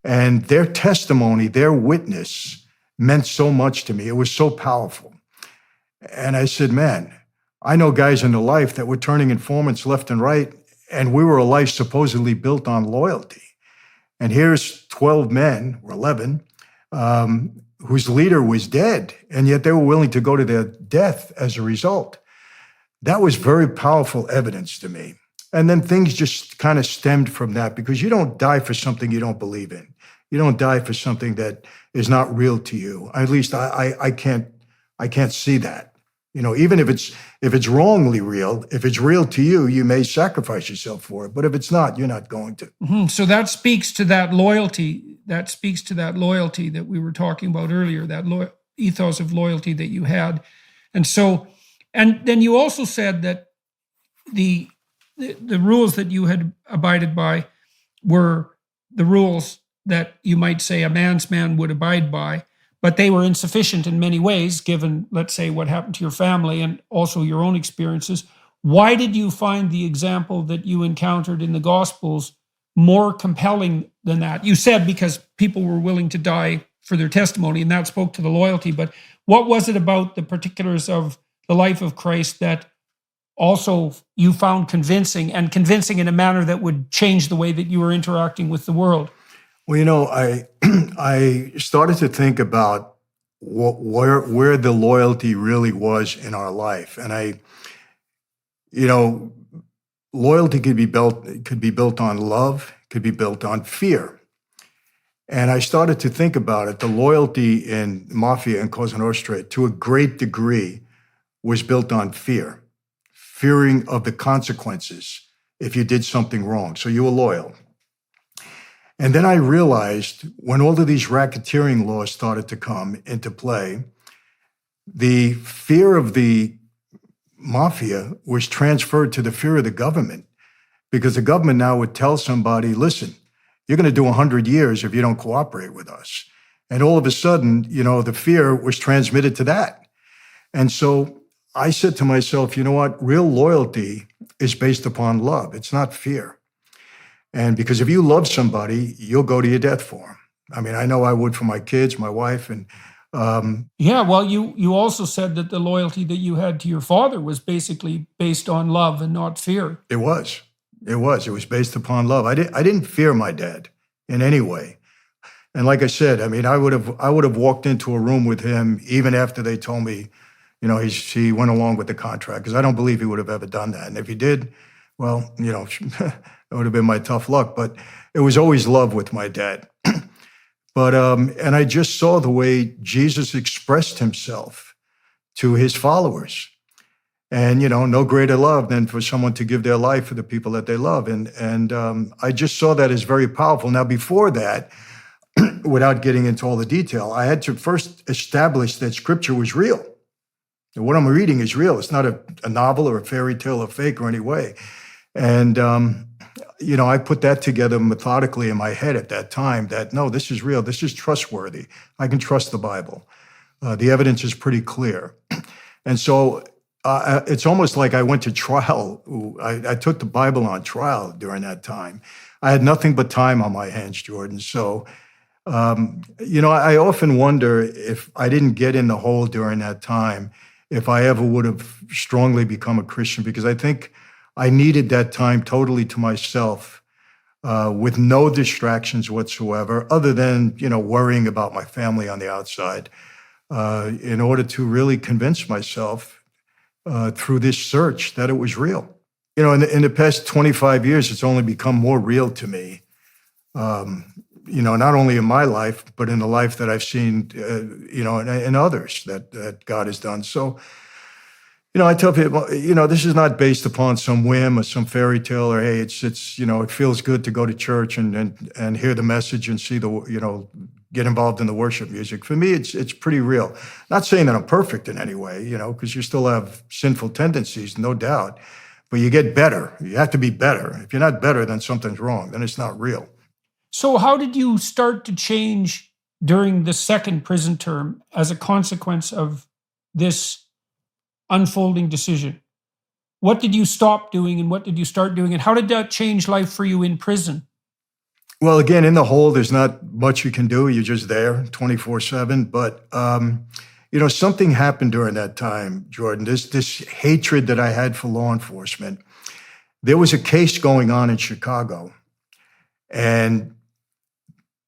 And their testimony, their witness meant so much to me. It was so powerful. And I said, man, I know guys in the life that were turning informants left and right, and we were a life supposedly built on loyalty. And here's 12 men, or 11, whose leader was dead, and yet they were willing to go to their death as a result. That was very powerful evidence to me. And then things just kind of stemmed from that, because you don't die for something you don't believe in. You don't die for something that is not real to you. At least I can't see that. Even if it's wrongly real, if it's real to you, you may sacrifice yourself for it. But if it's not, you're not going to. Mm-hmm. So that speaks to that loyalty. That speaks to that loyalty that we were talking about earlier, that ethos of loyalty that you had. And so, and then you also said that the rules that you had abided by were the rules that you might say a man's man would abide by, but they were insufficient in many ways, given, let's say, what happened to your family and also your own experiences. Why did you find the example that you encountered in the Gospels more compelling than that? You said because people were willing to die for their testimony, and that spoke to the loyalty, but what was it about the particulars of the life of Christ that also you found convincing in a manner that would change the way that you were interacting with the world? Well, I started to think about where the loyalty really was in our life, and loyalty could be built on love, could be built on fear. And I started to think about it. The loyalty in Mafia and Cosa Nostra, to a great degree, was built on fear, fearing of the consequences if you did something wrong. So you were loyal. And then I realized when all of these racketeering laws started to come into play, the fear of the mafia was transferred to the fear of the government, because the government now would tell somebody, listen, you're going to do 100 years if you don't cooperate with us. And all of a sudden, the fear was transmitted to that. And so I said to myself, you know what? Real loyalty is based upon love. It's not fear. And because if you love somebody, you'll go to your death for them. I mean, I know I would for my kids, my wife, and yeah. Well, you also said that the loyalty that you had to your father was basically based on love and not fear. It was based upon love. I didn't fear my dad in any way. And like I said, I mean, I would have walked into a room with him even after they told me, he went along with the contract, because I don't believe he would have ever done that. And if he did, well, it would have been my tough luck, but it was always love with my dad. But, and I just saw the way Jesus expressed himself to his followers. And, no greater love than for someone to give their life for the people that they love. And I just saw that as very powerful. Now, before that, without getting into all the detail, I had to first establish that Scripture was real. And what I'm reading is real. It's not a novel or a fairy tale or fake or any way. And, I put that together methodically in my head at that time that, no, this is real. This is trustworthy. I can trust the Bible. The evidence is pretty clear. And so it's almost like I went to trial. I took the Bible on trial during that time. I had nothing but time on my hands, Jordan. So, I often wonder if I didn't get in the hole during that time, if I ever would have strongly become a Christian, because I think I needed that time totally to myself, with no distractions whatsoever, other than, worrying about my family on the outside, in order to really convince myself through this search that it was real. In the past 25 years, it's only become more real to me, not only in my life, but in the life that I've seen, in others that God has done. So, I tell people, this is not based upon some whim or some fairy tale or, hey, it's it feels good to go to church and hear the message and see get involved in the worship music. For me, it's pretty real. Not saying that I'm perfect in any way, because you still have sinful tendencies, no doubt, but you get better. You have to be better. If you're not better, then something's wrong. Then it's not real. So how did you start to change during the second prison term as a consequence of this unfolding decision? What did you stop doing and what did you start doing? And how did that change life for you in prison? Well, again, in the hole, there's not much you can do. You're just there 24/7. But, something happened during that time, Jordan. This hatred that I had for law enforcement. There was a case going on in Chicago, and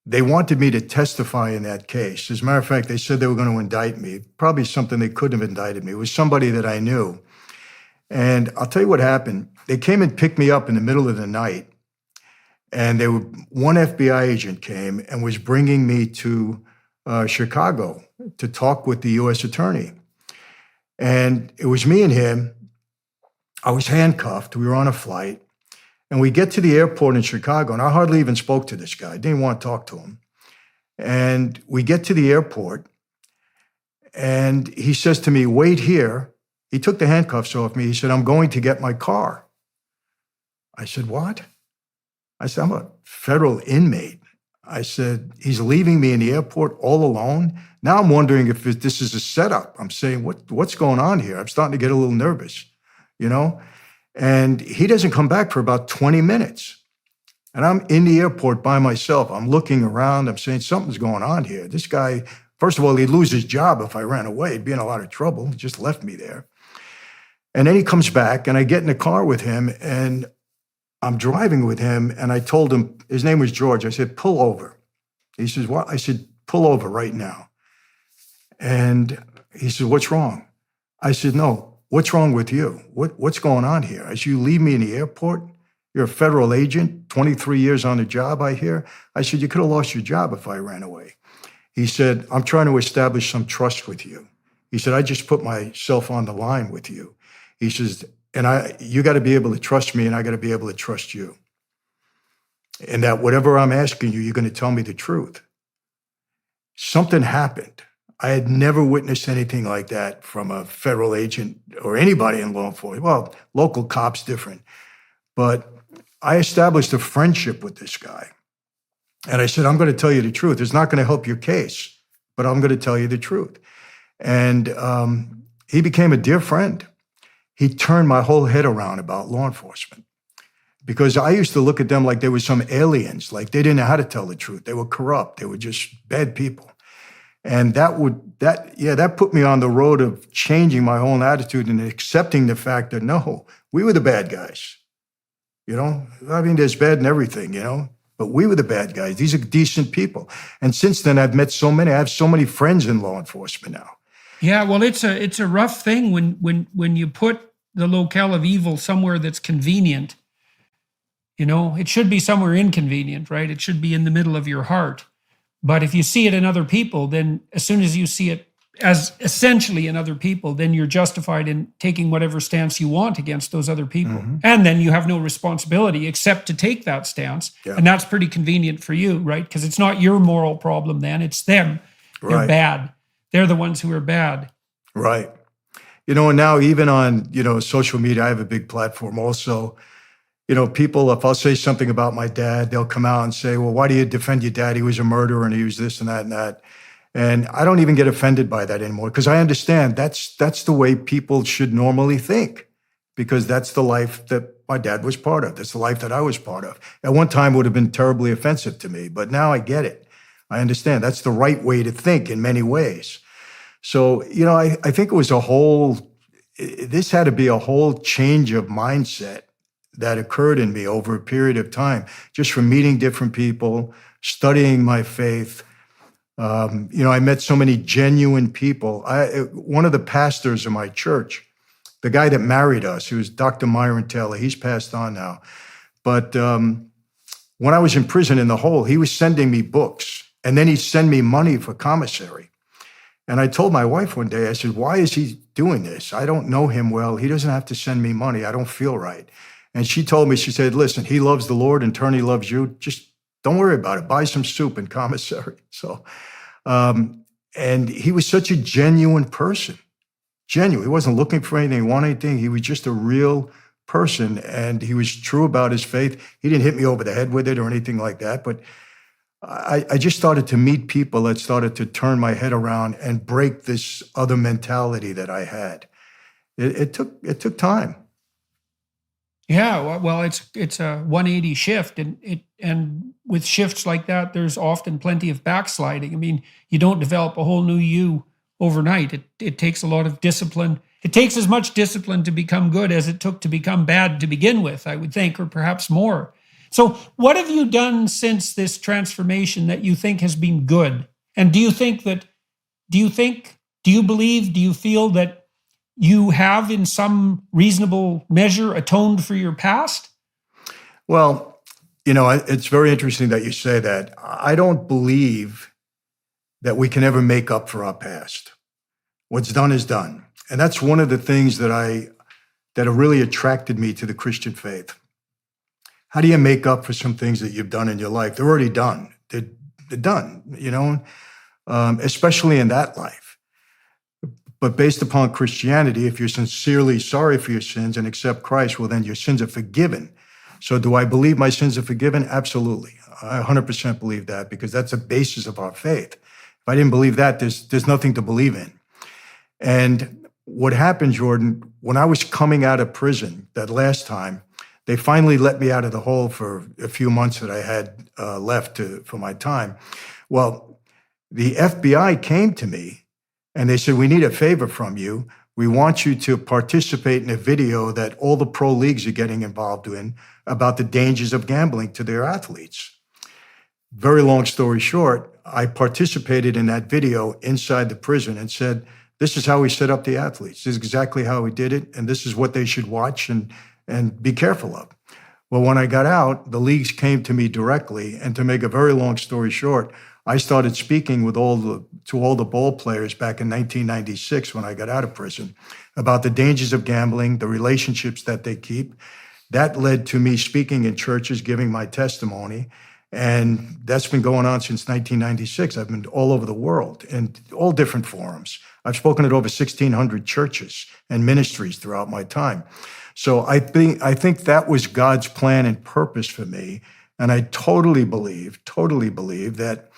they wanted me to testify in that case. As a matter of fact, they said they were going to indict me, probably something they couldn't have indicted me. It was somebody that I knew. And I'll tell you what happened. They came and picked me up in the middle of the night, and one FBI agent came and was bringing me to Chicago to talk with the U.S. attorney. And it was me and him. I was handcuffed. We were on a flight. And we get to the airport in Chicago, and I hardly even spoke to this guy. I didn't want to talk to him. And we get to the airport, and he says to me, wait here. He took the handcuffs off me. He said, I'm going to get my car. I said, what? I said, I'm a federal inmate. I said, he's leaving me in the airport all alone? Now I'm wondering if this is a setup. I'm saying, what's going on here? I'm starting to get a little nervous, And he doesn't come back for about 20 minutes. And I'm in the airport by myself. I'm looking around. I'm saying, something's going on here. This guy, first of all, he'd lose his job if I ran away. He'd be in a lot of trouble. He just left me there. And then he comes back, and I get in the car with him, and I'm driving with him, and I told him, his name was George. I said, pull over. He says, what? I said, pull over right now. And he said, what's wrong? I said, no, what's wrong with you? What's going on here? As you leave me in the airport, you're a federal agent, 23 years on the job, I hear. I said, you could have lost your job if I ran away. He said, I'm trying to establish some trust with you. He said, I just put myself on the line with you. He says, and you got to be able to trust me, and I got to be able to trust you. And that whatever I'm asking you, you're going to tell me the truth. Something happened. I had never witnessed anything like that from a federal agent or anybody in law enforcement. Well, local cops, different. But I established a friendship with this guy. And I said, I'm going to tell you the truth. It's not going to help your case, but I'm going to tell you the truth. And he became a dear friend. He turned my whole head around about law enforcement, because I used to look at them like they were some aliens, like they didn't know how to tell the truth. They were corrupt. They were just bad people. And that put me on the road of changing my whole attitude and accepting the fact that, no, we were the bad guys. I mean, there's bad in everything, but we were the bad guys. These are decent people. And since then, I've met so many. I have so many friends in law enforcement now. Yeah, well, it's a rough thing when you put the locale of evil somewhere that's convenient. It should be somewhere inconvenient, right? It should be in the middle of your heart. But if you see it in other people, then as soon as you see it as essentially in other people, then you're justified in taking whatever stance you want against those other people. And then you have no responsibility except to take that stance. Yeah. And that's pretty convenient for you, right? Because it's not your moral problem then, it's them. They're Right. bad. They're the ones who are bad. Right. And now even on, social media, I have a big platform also. People, if I'll say something about my dad, they'll come out and say, well, why do you defend your dad? He was a murderer and he was this and that and that. And I don't even get offended by that anymore because I understand that's the way people should normally think, because that's the life that my dad was part of. That's the life that I was part of. At one time, it would have been terribly offensive to me, but now I get it. I understand that's the right way to think in many ways. So, I think it was this had to be a whole change of mindset that occurred in me over a period of time, just from meeting different people, studying my faith. I met so many genuine people. One of the pastors of my church, the guy that married us, who was Dr. Myron Taylor, he's passed on now. But when I was in prison in the hole, he was sending me books, and then he'd send me money for commissary. And I told my wife one day, I said, why is he doing this? I don't know him well. He doesn't have to send me money. I don't feel right. And she told me, she said, listen, he loves the Lord, in turn, he loves you. Just don't worry about it. Buy some soup in commissary. So, and he was such a genuine person. Genuine. He wasn't looking for anything, he wanted anything. He was just a real person, and he was true about his faith. He didn't hit me over the head with it or anything like that. But I just started to meet people that started to turn my head around and break this other mentality that I had. It took time. Yeah, well, it's a 180 shift, and with shifts like that, there's often plenty of backsliding. I mean, you don't develop a whole new you overnight. It takes a lot of discipline. It takes as much discipline to become good as it took to become bad to begin with, I would think, or perhaps more. So, what have you done since this transformation that you think has been good? And do you believe, do you feel that you have in some reasonable measure atoned for your past? Well, it's very interesting that you say that. I don't believe that we can ever make up for our past. What's done is done. And that's one of the things that have really attracted me to the Christian faith. How do you make up for some things that you've done in your life? They're already done. They're done, especially in that life. But based upon Christianity, if you're sincerely sorry for your sins and accept Christ, well, then your sins are forgiven. So do I believe my sins are forgiven? Absolutely. I 100% believe that, because that's the basis of our faith. If I didn't believe that, there's nothing to believe in. And what happened, Jordan, when I was coming out of prison that last time, they finally let me out of the hole for a few months that I had left for my time. Well, the FBI came to me and they said, we need a favor from you. We want you to participate in a video that all the pro leagues are getting involved in about the dangers of gambling to their athletes. Very long story short, I participated in that video inside the prison and said, this is how we set up the athletes. This is exactly how we did it. And this is what they should watch and be careful of. Well, when I got out, the leagues came to me directly. And to make a very long story short, I started speaking to all the ball players back in 1996 when I got out of prison about the dangers of gambling, the relationships that they keep. That led to me speaking in churches, giving my testimony. And that's been going on since 1996. I've been all over the world in all different forums. I've spoken at over 1,600 churches and ministries throughout my time. So I think that was God's plan and purpose for me. And I totally believe that,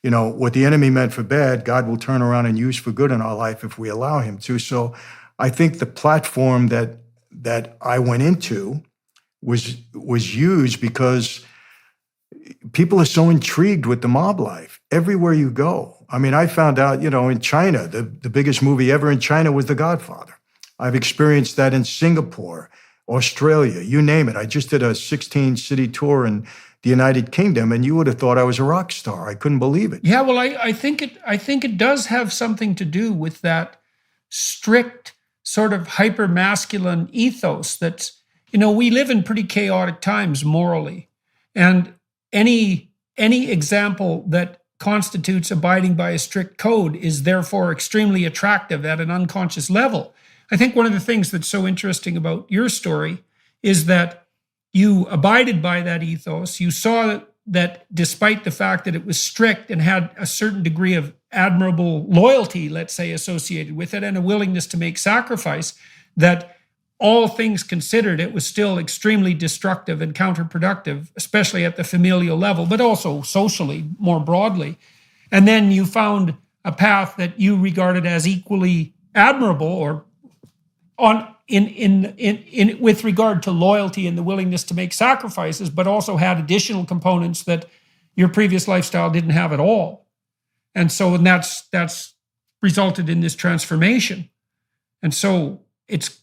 what the enemy meant for bad, God will turn around and use for good in our life if we allow him to. So I think the platform that I went into was used because people are so intrigued with the mob life everywhere you go. I mean, I found out, in China, the biggest movie ever in China was The Godfather. I've experienced that in Singapore, Australia, you name it. I just did a 16-city tour in the United Kingdom, and you would have thought I was a rock star. I couldn't believe it. Yeah, well, I think it does have something to do with that strict sort of hyper-masculine ethos that's, we live in pretty chaotic times morally. And any example that constitutes abiding by a strict code is therefore extremely attractive at an unconscious level. I think one of the things that's so interesting about your story is that you abided by that ethos. You saw that despite the fact that it was strict and had a certain degree of admirable loyalty, let's say, associated with it, and a willingness to make sacrifice, that all things considered, it was still extremely destructive and counterproductive, especially at the familial level, but also socially more broadly. And then you found a path that you regarded as equally admirable, or with regard to loyalty and the willingness to make sacrifices, but also had additional components that your previous lifestyle didn't have at all. And so, that's resulted in this transformation. And so it's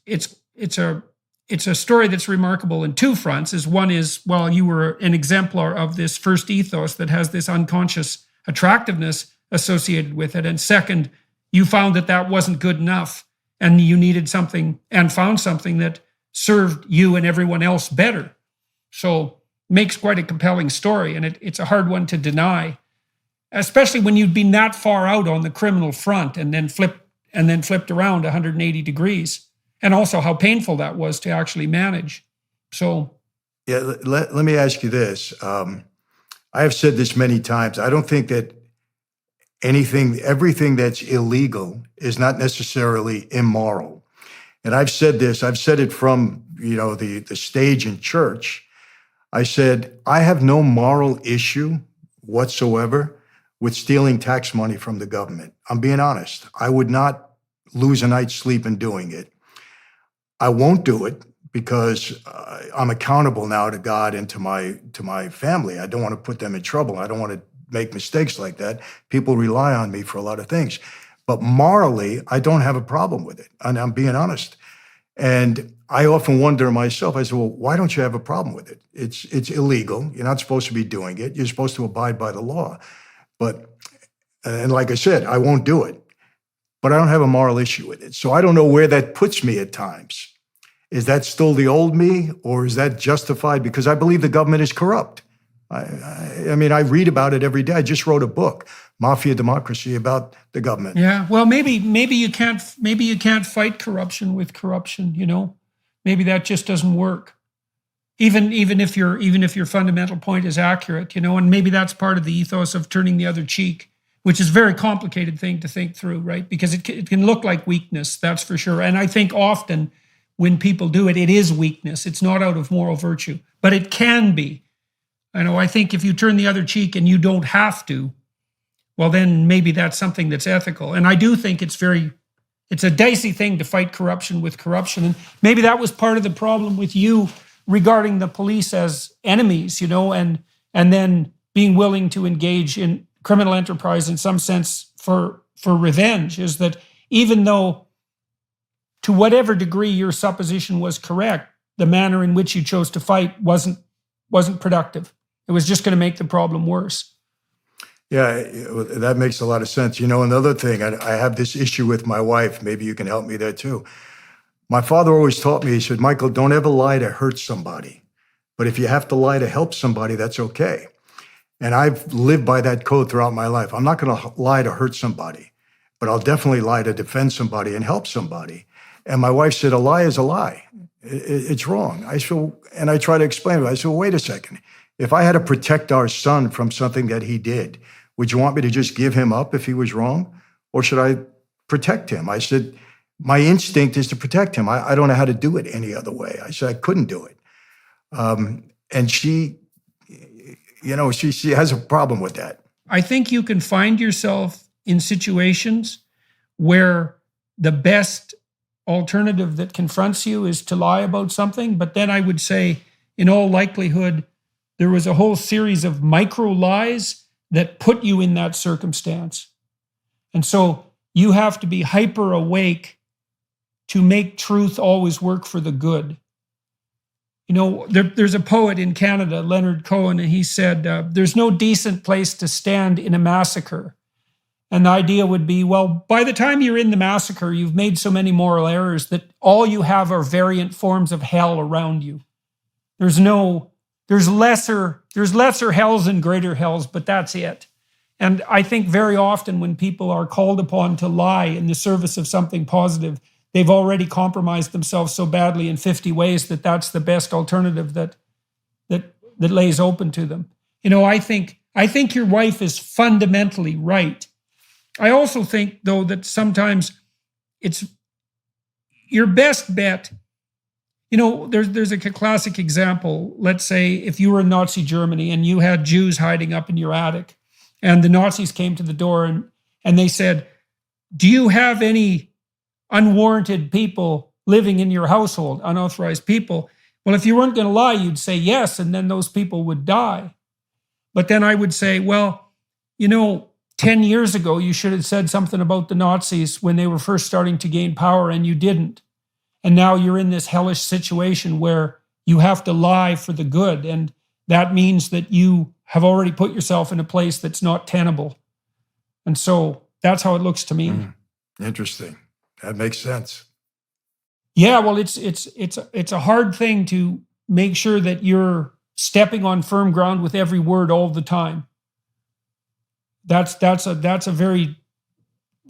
a story that's remarkable in two fronts. One is, well, you were an exemplar of this first ethos that has this unconscious attractiveness associated with it. And second, you found that wasn't good enough, and you needed something, and found something that served you and everyone else better. So makes quite a compelling story, and it's a hard one to deny, especially when you've been that far out on the criminal front and then flipped around 180 degrees. And also how painful that was to actually manage. So, yeah, let me ask you this. I have said this many times. I don't think that everything that's illegal is not necessarily immoral. And I've said this. I've said it from the stage in church. I said I have no moral issue whatsoever with stealing tax money from the government. I'm being honest. I would not lose a night's sleep in doing it. I won't do it because I'm accountable now to God and to my family. I don't want to put them in trouble. I don't want to make mistakes like that. People rely on me for a lot of things. But morally, I don't have a problem with it. And I'm being honest. And I often wonder myself, I say, well, why don't you have a problem with it? It's illegal. You're not supposed to be doing it. You're supposed to abide by the law. And like I said, I won't do it. But I don't have a moral issue with it. So I don't know where that puts me at times. Is that still the old me, or is that justified? Because I believe the government is corrupt. I mean, I read about it every day. I just wrote a book, Mafia Democracy, about the government. Yeah, well, maybe you can't fight corruption with corruption. Maybe that just doesn't work. Even if your fundamental point is accurate, and maybe that's part of the ethos of turning the other cheek, which is a very complicated thing to think through, right? Because it can look like weakness, that's for sure. And I think often when people do it, it is weakness. It's not out of moral virtue, but it can be. I think if you turn the other cheek and you don't have to, well, then maybe that's something that's ethical. And I do think it's a dicey thing to fight corruption with corruption. And maybe that was part of the problem with you regarding the police as enemies, and then being willing to engage in criminal enterprise in some sense for revenge, is that even though to whatever degree your supposition was correct, the manner in which you chose to fight wasn't productive. It was just going to make the problem worse. Yeah, that makes a lot of sense. Another thing, I have this issue with my wife. Maybe you can help me there too. My father always taught me, he said, Michael, don't ever lie to hurt somebody. But if you have to lie to help somebody, that's okay. And I've lived by that code throughout my life. I'm not going to lie to hurt somebody, but I'll definitely lie to defend somebody and help somebody. And my wife said, a lie is a lie. It's wrong. And I try to explain it. I said, well, wait a second. If I had to protect our son from something that he did, would you want me to just give him up if he was wrong? Or should I protect him? I said, my instinct is to protect him. I don't know how to do it any other way. I said, I couldn't do it. And she has a problem with that. I think you can find yourself in situations where the best alternative that confronts you is to lie about something. But then I would say, in all likelihood, there was a whole series of micro lies that put you in that circumstance. And so you have to be hyper awake to make truth always work for the good. There's a poet in Canada, Leonard Cohen, and he said, there's no decent place to stand in a massacre. And the idea would be, well, by the time you're in the massacre, you've made so many moral errors that all you have are variant forms of hell around you. There's lesser hells and greater hells, but that's it. And I think very often when people are called upon to lie in the service of something positive, they've already compromised themselves so badly in 50 ways that that's the best alternative that lays open to them. You know, I think your wife is fundamentally right. I also think, though, that sometimes it's your best bet. You know, there's a classic example. Let's say if you were in Nazi Germany and you had Jews hiding up in your attic, and the Nazis came to the door and they said, "Do you have any unwarranted people living in your household, unauthorized people?" Well, if you weren't going to lie, you'd say yes, and then those people would die. But then I would say, well, you know, 10 years ago, you should have said something about the Nazis when they were first starting to gain power, and you didn't. And now you're in this hellish situation where you have to lie for the good. And that means that you have already put yourself in a place that's not tenable. And so that's how it looks to me. Interesting. That makes sense. Yeah, well, it's a hard thing to make sure that you're stepping on firm ground with every word all the time. That's a very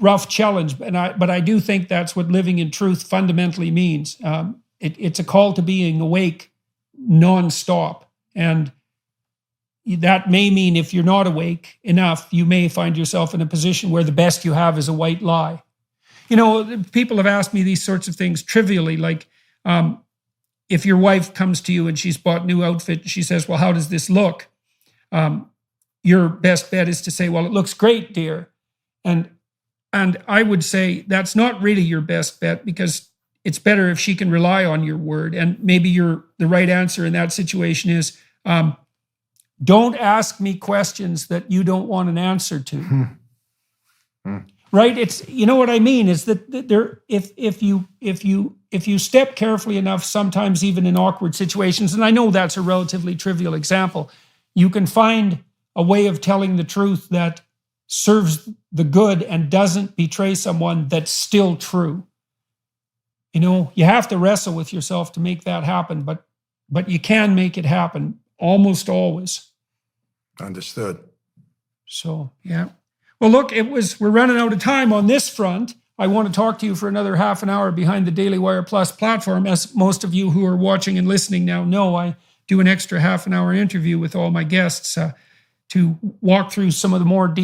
rough challenge, but I do think that's what living in truth fundamentally means. It's a call to being awake nonstop, and that may mean if you're not awake enough, you may find yourself in a position where the best you have is a white lie. You know, people have asked me these sorts of things trivially, like if your wife comes to you and she's bought a new outfit, and she says, "Well, how does this look?" Your best bet is to say, "Well, it looks great, dear." And I would say that's not really your best bet, because it's better if she can rely on your word. And maybe the right answer in that situation is, don't ask me questions that you don't want an answer to. Right? It's, you know what I mean, is that there, if you step carefully enough, sometimes even in awkward situations, and I know that's a relatively trivial example, you can find a way of telling the truth that serves the good and doesn't betray someone that's still true. You know, you have to wrestle with yourself to make that happen, but you can make it happen almost always. Understood. So, yeah. Well, look, we're running out of time on this front. I want to talk to you for another half an hour behind the Daily Wire Plus platform. As most of you who are watching and listening now know, I do an extra half an hour interview with all my guests to walk through some more of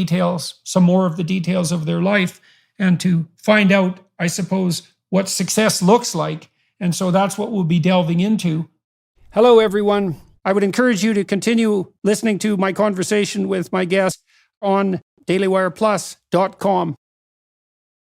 the details of their life, and to find out, I suppose, what success looks like. And so that's what we'll be delving into. Hello, everyone. I would encourage you to continue listening to my conversation with my guest on dailywireplus.com.